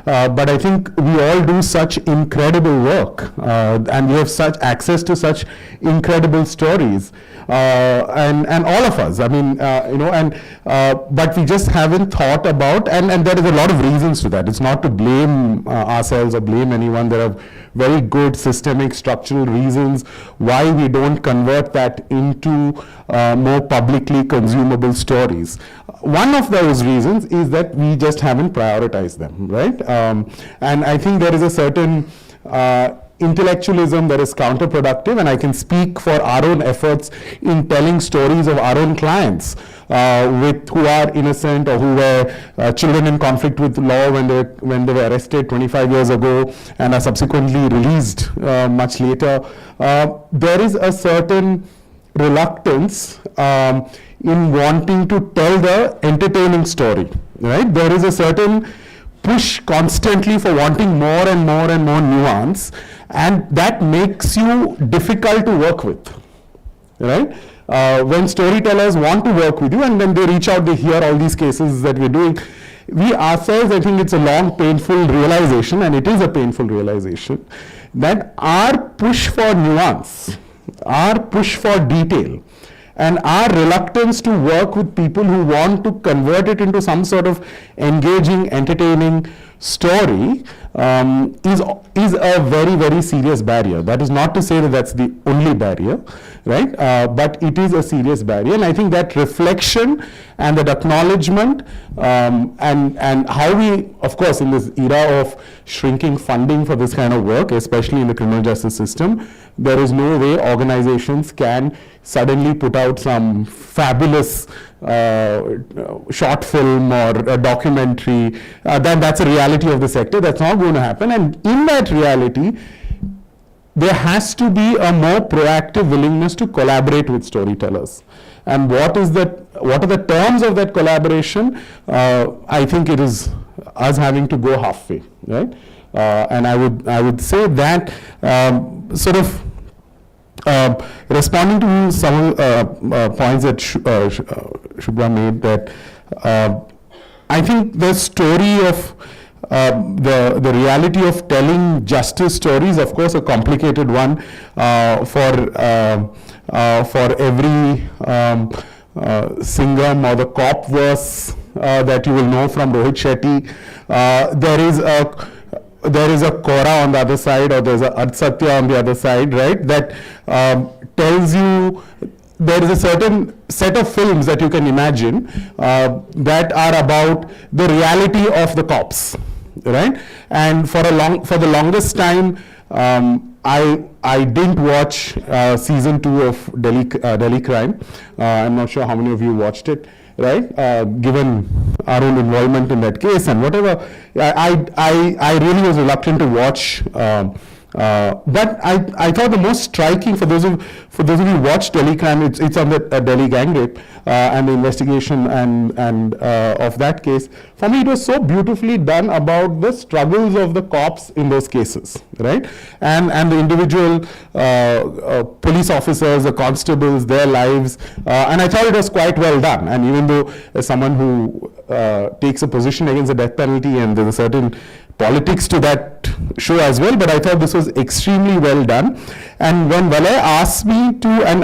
But I think we all do such incredible work, and we have such access to such incredible stories, and all of us. I mean, but we just haven't thought about, and there is a lot of reasons to that. It's not to blame ourselves or blame anyone. There are very good systemic structural reasons why we don't convert that into more publicly consumable stories. One of those reasons is that we just haven't prioritized them, right? And I think there is a certain intellectualism that is counterproductive, and I can speak for our own efforts in telling stories of our own clients who are innocent or who were children in conflict with law when they were arrested 25 years ago and are subsequently released much later. There is a certain reluctance in wanting to tell the entertaining story, right? There is a certain push constantly for wanting more and more and more nuance, and that makes you difficult to work with, right? When storytellers want to work with you and when they reach out, they hear all these cases that we're doing. We ourselves, I think it's a long, painful realization, and it is a painful realization, that our push for nuance, our push for detail, and our reluctance to work with people who want to convert it into some sort of engaging, entertaining story is a very, very serious barrier. That is not to say that that's the only barrier, right? But it is a serious barrier, and I think that reflection and that acknowledgement and how we, of course, in this era of shrinking funding for this kind of work, especially in the criminal justice system, there is no way organizations can suddenly put out some fabulous short film or a documentary. That's a reality of the sector. That's not going to happen. And in that reality, there has to be a more proactive willingness to collaborate with storytellers. And what are the terms of that collaboration? I think it is us having to go halfway, right? And I would say that sort of responding to some points that Shubhra made, that I think the story of the reality of telling justice stories, of course, a complicated one for every Singham or the cop verse that you will know from Rohit Shetty. There is a Kora on the other side, or there's a Ad Satya on the other side, right? That tells you there is a certain set of films that you can imagine that are about the reality of the cops, right? And for the longest time, I didn't watch season 2 of Delhi Crime. I'm not sure how many of you watched it, right? Given our own involvement in that case and whatever, I really was reluctant to watch. But I thought the most striking, for those of you who watched Delhi Crime, it's on the Delhi gang rape and the investigation and of that case. For me, it was so beautifully done about the struggles of the cops in those cases, right? And the individual police officers, the constables, their lives, and I thought it was quite well done. And even though as someone who takes a position against the death penalty, and there's a certain politics to that show as well, but I thought this was extremely well done. And when Valay asked me to, and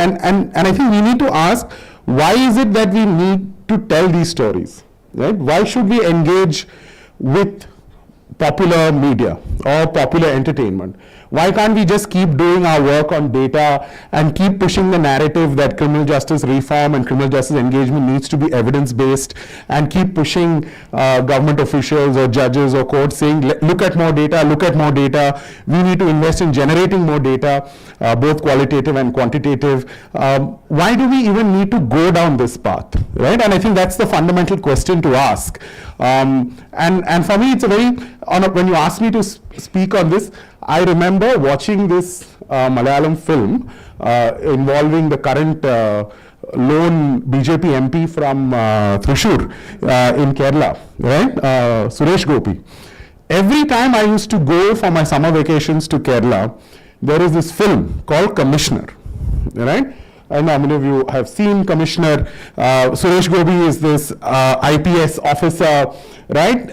I think we need to ask, why is it that we need to tell these stories, right? Why should we engage with popular media or popular entertainment? Why can't we just keep doing our work on data and keep pushing the narrative that criminal justice reform and criminal justice engagement needs to be evidence-based, and keep pushing government officials or judges or courts saying, look at more data, look at more data. We need to invest in generating more data, both qualitative and quantitative. Why do we even need to go down this path, right? And I think that's the fundamental question to ask. And for me, it's a very, when you ask me to speak on this, I remember watching this Malayalam film involving the current lone BJP MP from Thrissur in Kerala, right? Suresh Gopi. Every time I used to go for my summer vacations to Kerala, there is this film called Commissioner, right? I know how many of you have seen Commissioner. Suresh Gopi is this IPS officer, right?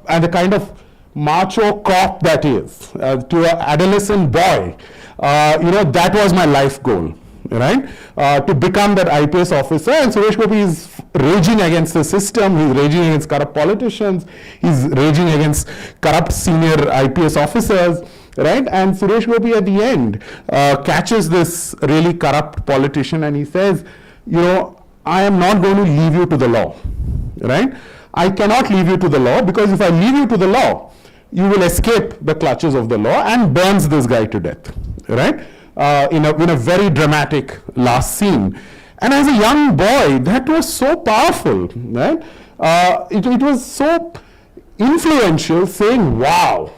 And the kind of macho cop that is to an adolescent boy. That was my life goal, right? To become that IPS officer. And Suresh Gopi is raging against the system. He's raging against corrupt politicians. He's raging against corrupt senior IPS officers, right? And Suresh Gopi at the end catches this really corrupt politician, and he says, I am not going to leave you to the law, right? I cannot leave you to the law, because if I leave you to the law, you will escape the clutches of the law, and burns this guy to death, right? In a very dramatic last scene. And as a young boy, that was so powerful, right? It was so influential, saying, wow,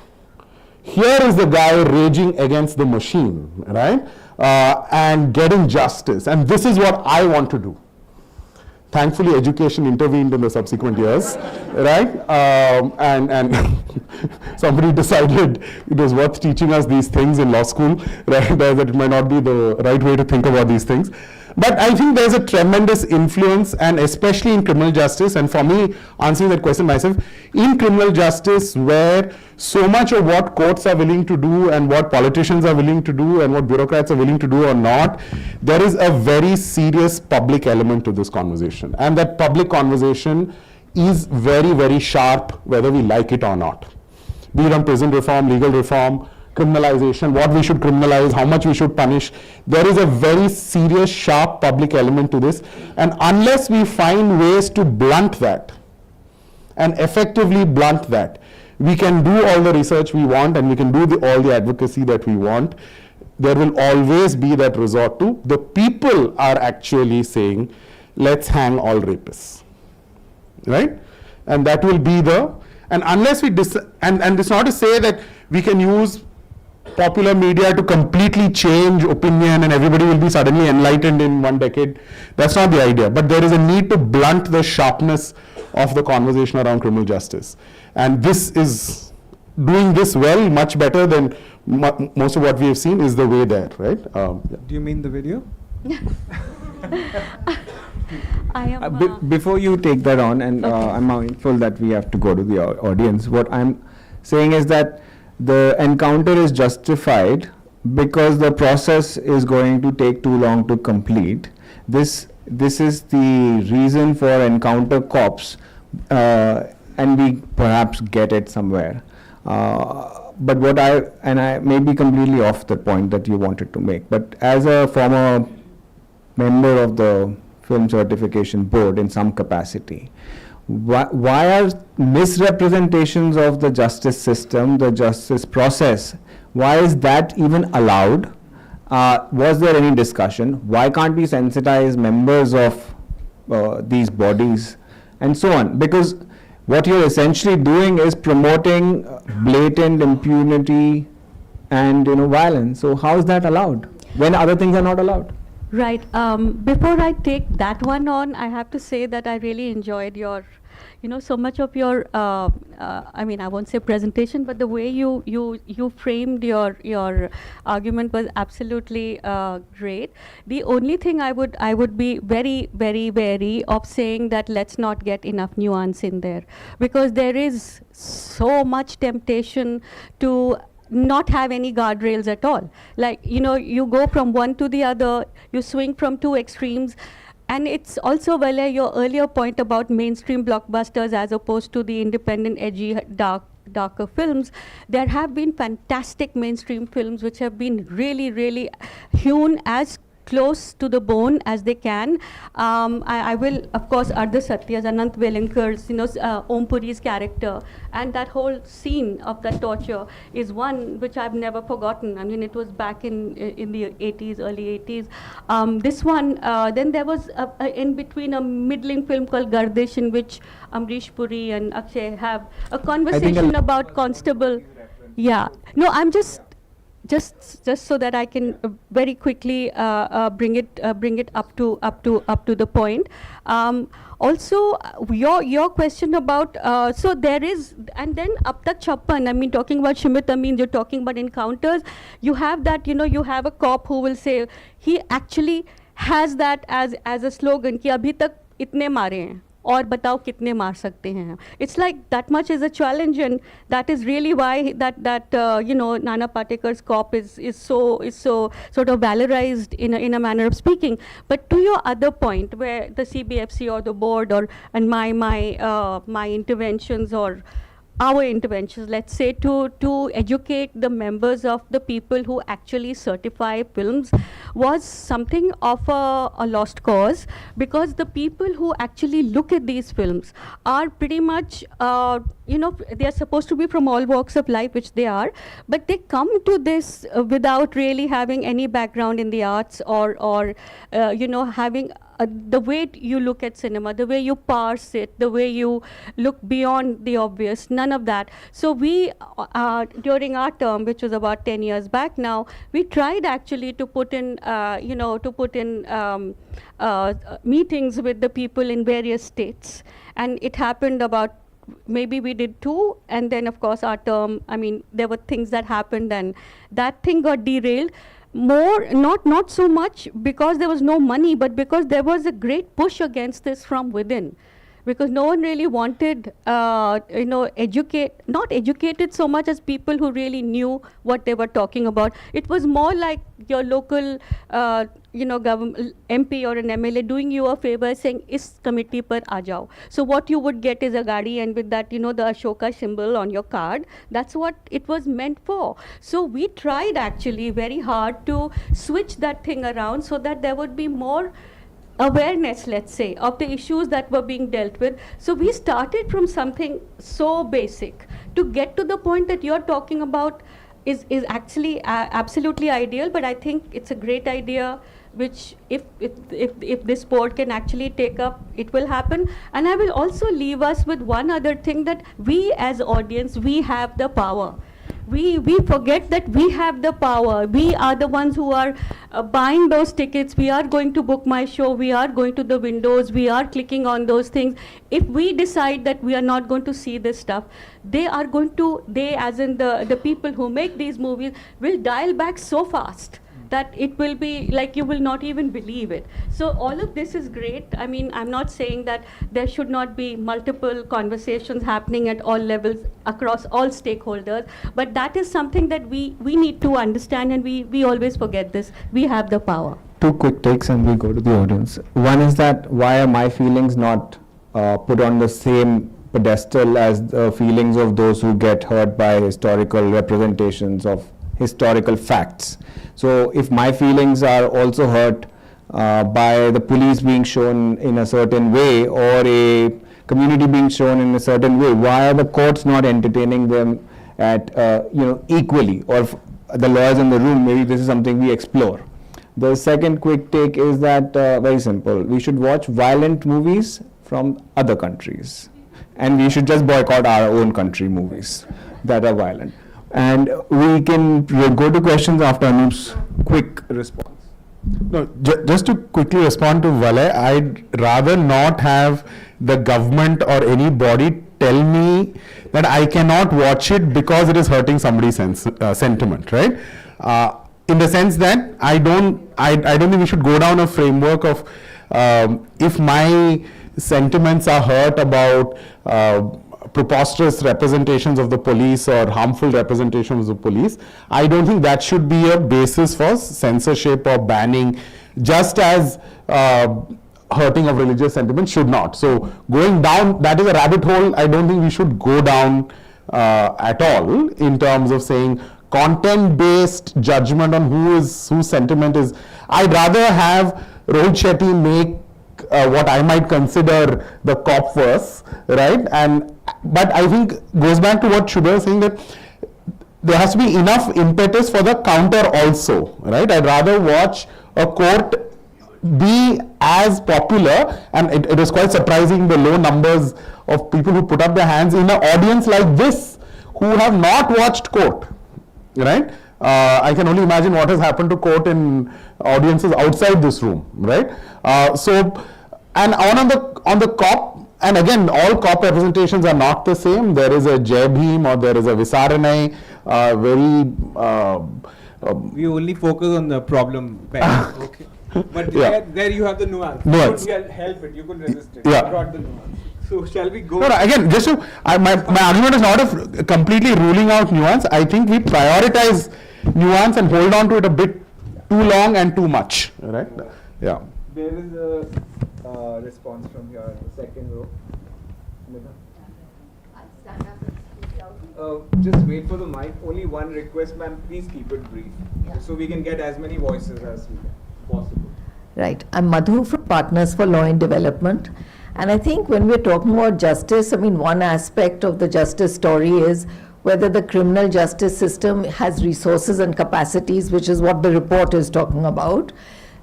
here is the guy raging against the machine, right? And getting justice. And this is what I want to do. Thankfully, education intervened in the subsequent years, right? And somebody decided it was worth teaching us these things in law school, right? That it might not be the right way to think about these things. But I think there's a tremendous influence, and especially in criminal justice, and for me, answering that question myself, in criminal justice, where so much of what courts are willing to do and what politicians are willing to do and what bureaucrats are willing to do or not, there is a very serious public element to this conversation. And that public conversation is very, very sharp, whether we like it or not. Be it on prison reform, legal reform, criminalization, what we should criminalize, how much we should punish. There is a very serious, sharp public element to this. And unless we find ways to blunt that and effectively blunt that, we can do all the research we want and we can do all the advocacy that we want. There will always be that resort to the people are actually saying, let's hang all rapists, right? And that will be and unless we, and it's not to say that we can use popular media to completely change opinion and everybody will be suddenly enlightened in 1 decade. That's not the idea. But there is a need to blunt the sharpness of the conversation around criminal justice. And this is doing this well, much better than most of what we have seen is the way there, right? Yeah. Do you mean the video? I am, before you take that on, and I'm mindful that we have to go to the audience, what I'm saying is that the encounter is justified because the process is going to take too long to complete. This is the reason for encounter cops, and we perhaps get it somewhere. But what I may be completely off the point that you wanted to make, but as a former member of the Film Certification Board in some capacity, why are misrepresentations of the justice system, the justice process, why is that even allowed? Was there any discussion? Why can't we sensitize members of these bodies and so on? Because what you're essentially doing is promoting blatant impunity and violence. So how is that allowed when other things are not allowed? Right. Before I take that one on, I have to say that I really enjoyed your, so much of your, I mean, I won't say presentation, but the way you framed your argument was absolutely great. The only thing I would be very, very wary of saying that let's not get enough nuance in there, because there is so much temptation to not have any guardrails at all. Like, you go from one to the other, you swing from two extremes. And it's also, your earlier point about mainstream blockbusters as opposed to the independent, edgy, darker films. There have been fantastic mainstream films which have been really, really hewn as close to the bone as they can. I will, of course, Ardha Satya's, Anant Velankar's, Om Puri's character, and that whole scene of that torture is one which I've never forgotten. I mean, it was back in the 80s, early 80s. This one, then there was in between a middling film called Gardish, in which Amrish Puri and Akshay have a conversation about Constable. Yeah. No, I'm just so that I can very quickly bring it up to the point. Also, your question about so there is, and then Ab Tak Chappan. I mean, talking about Shimit Amin, you're talking about encounters. You have that, you have a cop who will say he actually has that as a slogan कि अभी तक इतने मारे हैं और बताओ कितने मार सकते हैं. It's like that much is a challenge, and that is really why that Nana Patekar's cop is so sort of valorized in a manner of speaking. But to your other point, where the CBFC or the board and my interventions or our interventions, let's say, to educate the members of the people who actually certify films was something of a lost cause, because the people who actually look at these films are pretty much, they are supposed to be from all walks of life, which they are, but they come to this without really having any background in the arts or having the way you look at cinema, the way you parse it, the way you look beyond the obvious, none of that. So we, during our term, which was about 10 years back now, we tried actually to put in, meetings with the people in various states. And it happened about, maybe we did 2, and then of course our term, I mean, there were things that happened and that thing got derailed. More, not so much because there was no money, but because there was a great push against this from within. Because no one really wanted, not educated so much as people who really knew what they were talking about. It was more like your local, government MP or an MLA doing you a favor, saying, "Is committee par aa jao." So what you would get is a gadi, and with that, the Ashoka symbol on your card. That's what it was meant for. So we tried actually very hard to switch that thing around so that there would be more awareness, let's say, of the issues that were being dealt with. So we started from something so basic to get to the point that you're talking about is actually absolutely ideal. But I think it's a great idea, which if this board can actually take up, it will happen. And I will also leave us with one other thing, that we as audience, we have the power. We forget that we have the power. We are the ones who are buying those tickets. We are going to book my show. We are going to the windows. We are clicking on those things. If we decide that we are not going to see this stuff, they as in the people who make these movies, will dial back so fast that it will be like you will not even believe it. So all of this is great. I mean, I'm not saying that there should not be multiple conversations happening at all levels across all stakeholders, but that is something that we need to understand, and we always forget this. We have the power. 2 quick takes and we go to the audience. One is that why are my feelings not put on the same pedestal as the feelings of those who get hurt by historical representations of historical facts. So if my feelings are also hurt by the police being shown in a certain way, or a community being shown in a certain way, why are the courts not entertaining them at equally, or the lawyers in the room? Maybe this is something we explore. The second quick take is that very simple. We should watch violent movies from other countries, and we should just boycott our own country movies that are violent. And we can go to questions after Anoop's quick response. No, just to quickly respond to Valay, I'd rather not have the government or anybody tell me that I cannot watch it because it is hurting somebody's sentiment, right? In the sense that I don't think we should go down a framework of if my sentiments are hurt about preposterous representations of the police or harmful representations of the police, I don't think that should be a basis for censorship or banning, just as hurting of religious sentiments should not. So going down, that is a rabbit hole I don't think we should go down at all, in terms of saying content-based judgment on whose sentiment is. I'd rather have Rohit Shetty make what I might consider the cop verse, right? But I think goes back to what Shubha is saying, that there has to be enough impetus for the counter also, right? I'd rather watch a court be as popular, and it was quite surprising the low numbers of people who put up their hands in an audience like this who have not watched court, right? I can only imagine what has happened to court in audiences outside this room, right? And on the cop, and again, all cop representations are not the same. There is a Jai Bhim or there is a Visaranai, we only focus on the problem. Okay. But there you have the nuance. Nuance. You could help it, you could resist it. Yeah. You brought the nuance. So shall we go? No, again, just to, my argument is not of completely ruling out nuance. I think we prioritize nuance and hold on to it a bit too long and too much, right? Yeah. There is a response from your second row. Just wait for the mic. Only one request, ma'am. Please keep it brief, so we can get as many voices as we can possible. Right. I'm Madhu from Partners for Law and Development. And I think when we're talking about justice, I mean, one aspect of the justice story is whether the criminal justice system has resources and capacities, which is what the report is talking about.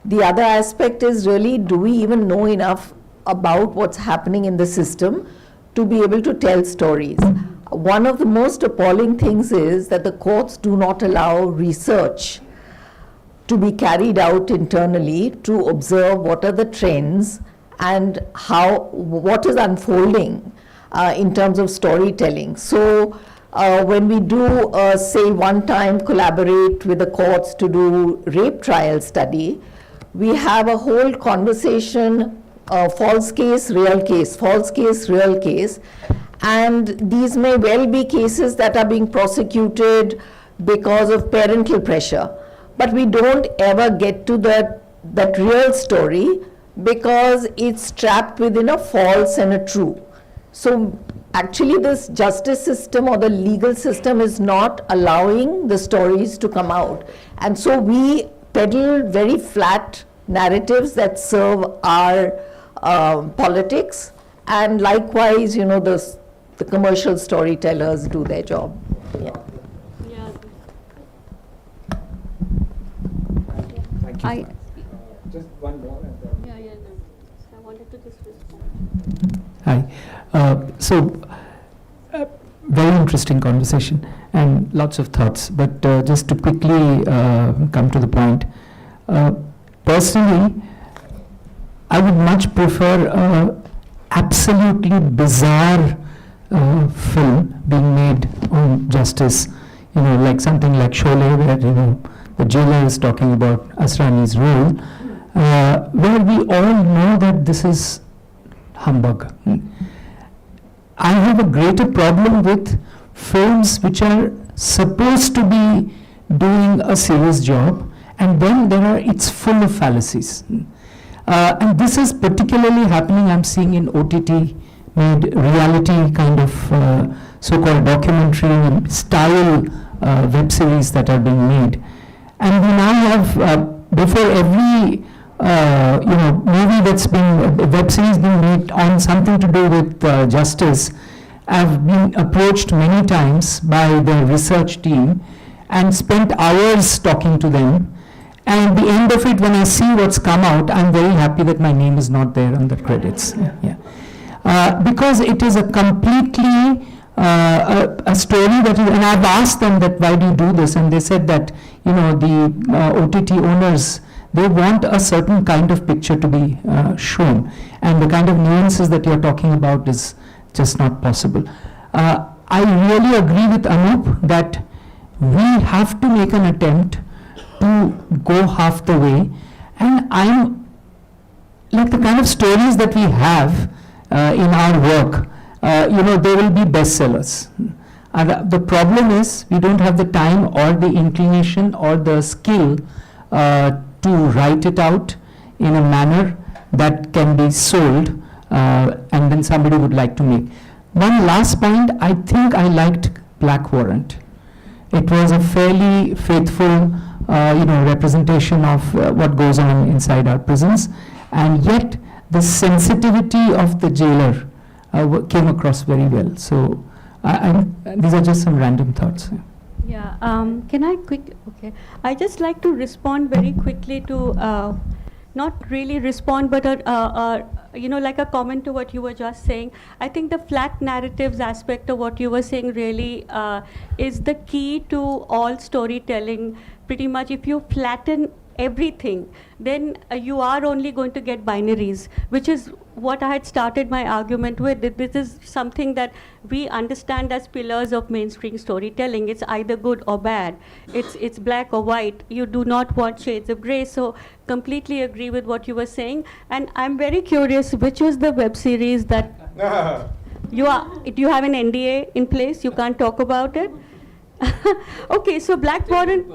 The other aspect is really, do we even know enough about what's happening in the system to be able to tell stories? One of the most appalling things is that the courts do not allow research to be carried out internally to observe what are the trends and what is unfolding in terms of storytelling. So when we do, say, one time collaborate with the courts to do rape trial study, we have a whole conversation, false case, real case, false case, real case. And these may well be cases that are being prosecuted because of parental pressure. But we don't ever get to that real story because it's trapped within a false and a true. So actually this justice system or the legal system is not allowing the stories to come out. And so we peddle very flat narratives that serve our politics, and likewise, you know, the commercial storytellers do their job. Yeah. Thank you. Just one more. I wanted to just respond. Hi. Very interesting conversation and lots of thoughts. But just to quickly come to the point, personally, I would much prefer an absolutely bizarre film being made on justice, you know, like something like Sholay, where, you know, the jailer is talking about Asrani's role, where we all know that this is humbug. I have a greater problem with films which are supposed to be doing a serious job, and then it's full of fallacies. And this is particularly happening, I'm seeing in OTT made reality kind of so-called documentary and style web series that are being made. And we now have, before every movie that's been, web series being made on something to do with justice, I've been approached many times by the research team and spent hours talking to them. And at the end of it, when I see what's come out, I'm very happy that my name is not there on the credits. Because it is a completely a story that is, and I've asked them that why do you do this, and they said that the OTT owners, they want a certain kind of picture to be shown, and the kind of nuances that you're talking about is just not possible. I really agree with Anup that we have to make an attempt to go half the way, and I'm like the kind of stories that we have in our work, they will be bestsellers. The problem is we don't have the time or the inclination or the skill to write it out in a manner that can be sold and then somebody would like to make. One last point, I think I liked Black Warrant. It was a fairly faithful representation of what goes on inside our prisons, and yet the sensitivity of the jailer came across very well. So these are just some random thoughts. Yeah, can I okay. I just like to respond very quickly to, not really respond, but like a comment to what you were just saying. I think the flat narratives aspect of what you were saying really is the key to all storytelling. Pretty much if you flatten everything, then you are only going to get binaries, which is what I had started my argument with. This is something that we understand as pillars of mainstream storytelling. It's either good or bad. It's black or white. You do not want shades of gray. So completely agree with what you were saying. And I'm very curious, which was the web series that do you have an NDA in place? You can't talk about it? Okay, so Black Warrant,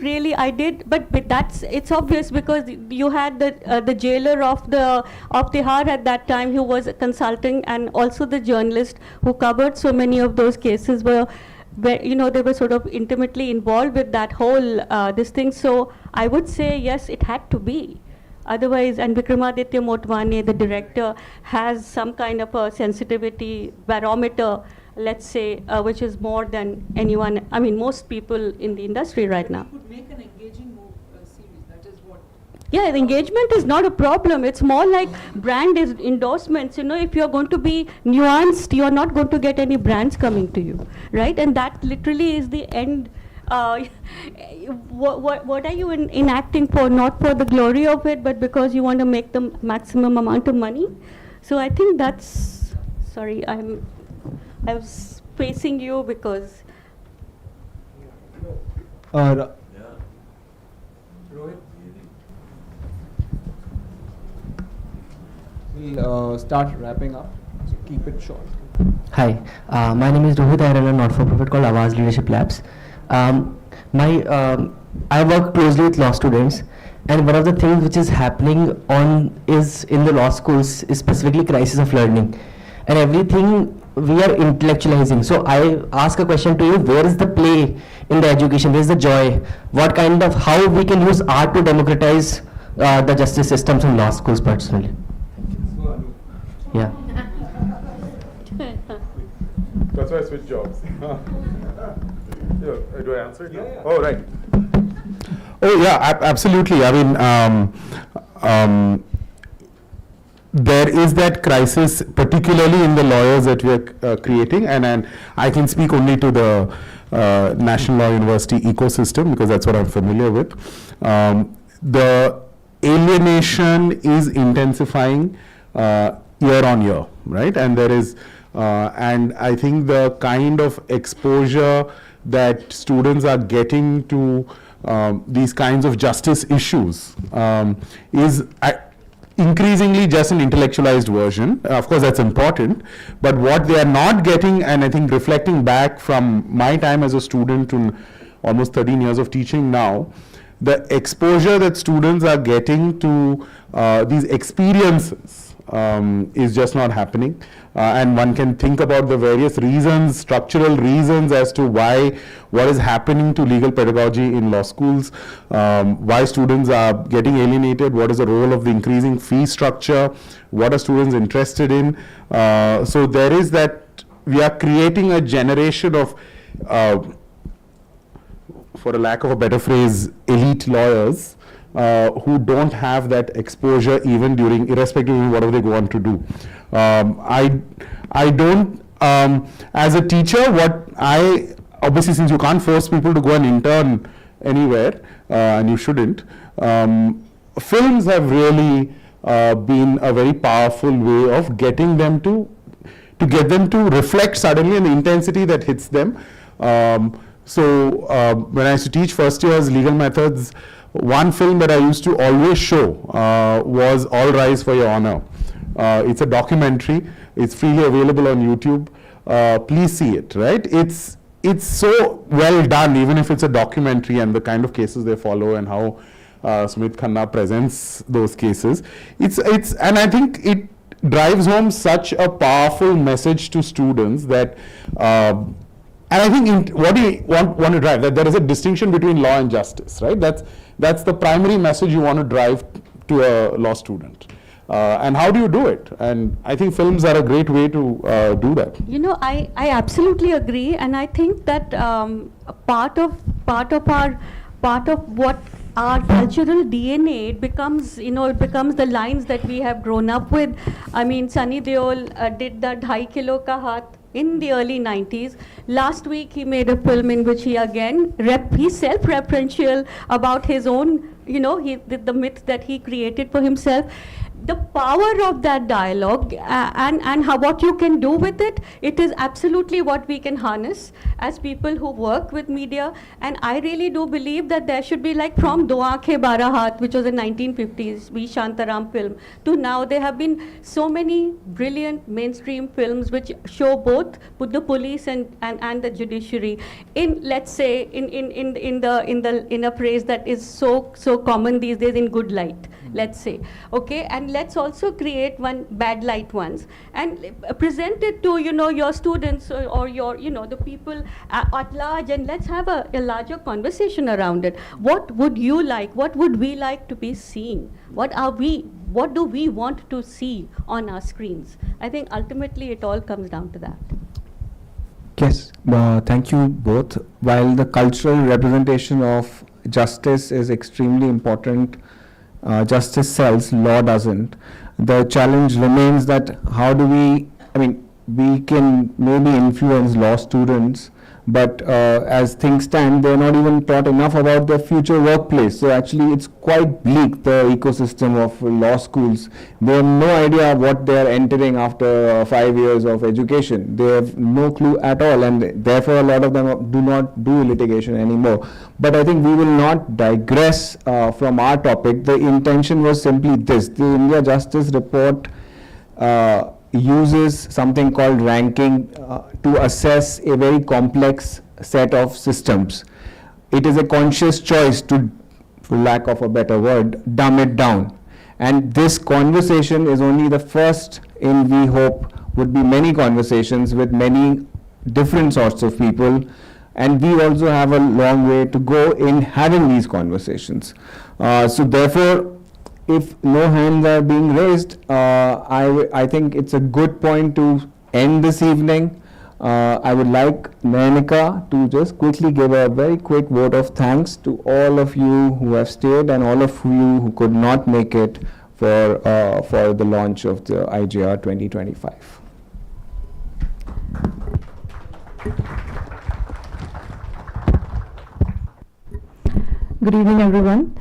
really I did, but it's obvious because you had the jailer of the Har at that time who was consulting, and also the journalist who covered so many of those cases where they were sort of intimately involved with that whole this thing. So I would say yes, it had to be. Otherwise, and Vikramaditya Motwane, the director, has some kind of a sensitivity barometer, let's say, which is more than anyone, most people in the industry right now. You could make an engaging series, that is what. Yeah, the engagement is not a problem. It's more like brand endorsements. If you're going to be nuanced, you're not going to get any brands coming to you, right? And that literally is the end. What are you enacting for? Not for the glory of it, but because you want to make the maximum amount of money. So I think that's, sorry, I was facing you because. Rohit? We'll start wrapping up, so keep it short. Hi, my name is Rohit. I run a not-for-profit called Awaz Leadership Labs. I work closely with law students, and one of the things which is happening is in the law schools is specifically crisis of learning, and everything we are intellectualizing. So I ask a question to you: where is the play in the education? Where is the joy? How we can use art to democratize the justice systems in law schools personally? Yeah. That's why I switched jobs. Do I answer it? Yeah. Oh, right. Oh, yeah, absolutely. There is that crisis, particularly in the lawyers that we are creating, and I can speak only to the National Law University ecosystem because that's what I'm familiar with. The alienation is intensifying year on year, right? And there is, and I think the kind of exposure that students are getting to these kinds of justice issues is increasingly just an intellectualized version. Of course, that's important, but what they are not getting, and I think reflecting back from my time as a student to almost 13 years of teaching now, the exposure that students are getting to these experiences is just not happening. And one can think about the various reasons, structural reasons as to why, what is happening to legal pedagogy in law schools, why students are getting alienated, what is the role of the increasing fee structure, what are students interested in. So there is that, we are creating a generation of, for a lack of a better phrase, elite lawyers who don't have that exposure even during, irrespective of whatever they go on to do. I don't, as a teacher, obviously since you can't force people to go and intern anywhere, and you shouldn't, films have really been a very powerful way of getting them to get them to reflect suddenly on the intensity that hits them. So when I used to teach first years legal methods, one film that I used to always show was All Rise for Your Honor. It's a documentary. It's freely available on YouTube. Please see it, right? It's so well done, even if it's a documentary, and the kind of cases they follow and how Smith Khanna presents those cases. And I think it drives home such a powerful message to students that, and I think what do you want to drive? That there is a distinction between law and justice, right? That's the primary message you want to drive to a law student. And how do you do it? And I think films are a great way to do that. You know, I absolutely agree, and I think that part of what our cultural DNA, it becomes the lines that we have grown up with. I mean, Sunny Deol did that 2.5 kilo ka haath in the early 90s. Last week he made a film in which he again, he's self-referential about his own, the myth that he created for himself. The power of that dialogue and what you can do with it, it is absolutely what we can harness as people who work with media. And I really do believe that there should be, like, from Do Aankhein Bara Haath, which was a 1950s V. Shantaram film, to now there have been so many brilliant mainstream films which show both the police and the judiciary in, let's say, in a phrase that is so common these days, in good light, let's say. Okay, and let's also create one bad light ones and present it to your students or your the people at large, and let's have a larger conversation around it. What would you like? What would we like to be seeing? What do we want to see on our screens? I think ultimately it all comes down to that. Yes, thank you both. While the cultural representation of justice is extremely important, justice sells, law doesn't. The challenge remains that how do we can maybe influence law students, but as things stand, they're not even taught enough about their future workplace. So actually it's quite bleak, the ecosystem of law schools. They have no idea what they're entering after 5 years of education. They have no clue at all, and therefore a lot of them do not do litigation anymore. But I think we will not digress from our topic. The intention was simply this: the India Justice Report uses something called ranking to assess a very complex set of systems. It is a conscious choice to, for lack of a better word, dumb it down. And this conversation is only the first in, we hope, would be many conversations with many different sorts of people. And we also have a long way to go in having these conversations. So therefore, if no hands are being raised, I think it's a good point to end this evening. I would like Nayanika to just quickly give a very quick vote of thanks to all of you who have stayed and all of you who could not make it for the launch of the IJR 2025. Good evening, everyone.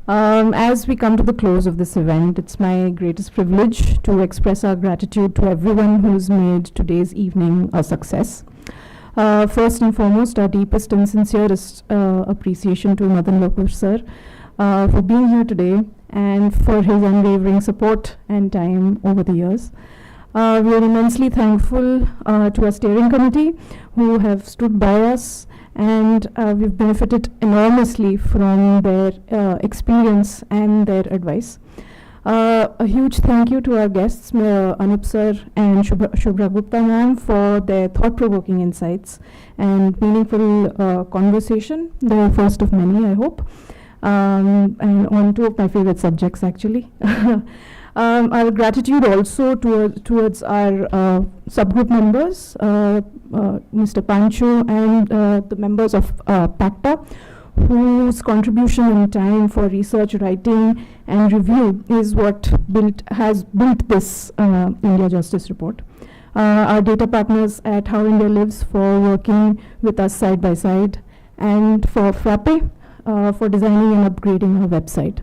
As we come to the close of this event, it's my greatest privilege to express our gratitude to everyone who's made today's evening a success. First and foremost, our deepest and sincerest appreciation to Madan Lokur sir for being here today and for his unwavering support and time over the years. We are immensely thankful to our steering committee who have stood by us and we've benefited enormously from their experience and their advice. A huge thank you to our guests, Anup sir and Shubhra Gupta ma'am, for their thought-provoking insights and meaningful conversation, the first of many, I hope, and on two of my favorite subjects, actually. Our gratitude also towards our subgroup members, Mr. Pancho and the members of PACTA, whose contribution in time for research, writing and review is what has built this India Justice Report. Our data partners at How India Lives for working with us side by side, and for Frappe for designing and upgrading our website.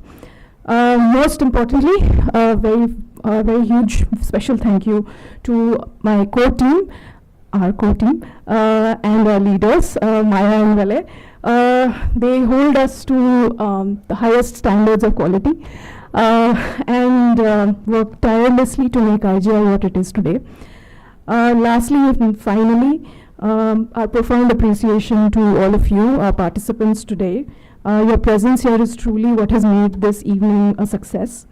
Most importantly, a very huge special thank you to my core team, our core team, and our leaders, Maya and Vale. They hold us to the highest standards of quality and work tirelessly to make IGI what it is today. Lastly and finally, our profound appreciation to all of you, our participants today. Your presence here is truly what has made this evening a success.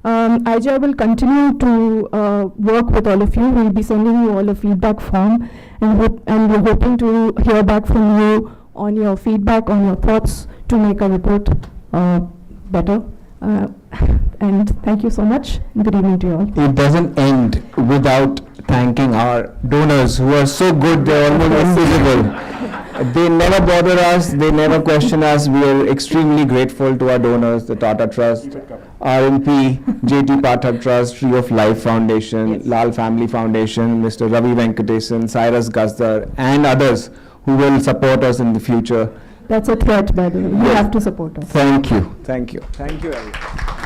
IGI will continue to work with all of you. We'll be sending you all a feedback form, and we're hoping to hear back from you on your feedback, on your thoughts to make our report better. And thank you so much. Good evening to you all. It doesn't end without thanking our donors who are so good, they're almost invisible. They never bother us, they never question us. We are extremely grateful to our donors, the Tata Trust, RMP, JT Pathak Trust, Tree of Life Foundation, Lal Family Foundation, Mr. Ravi Venkatesan, Cyrus Gazdar, and others who will support us in the future. That's a threat, by the way. You have to support us. Thank you. Thank you. Thank you, everyone.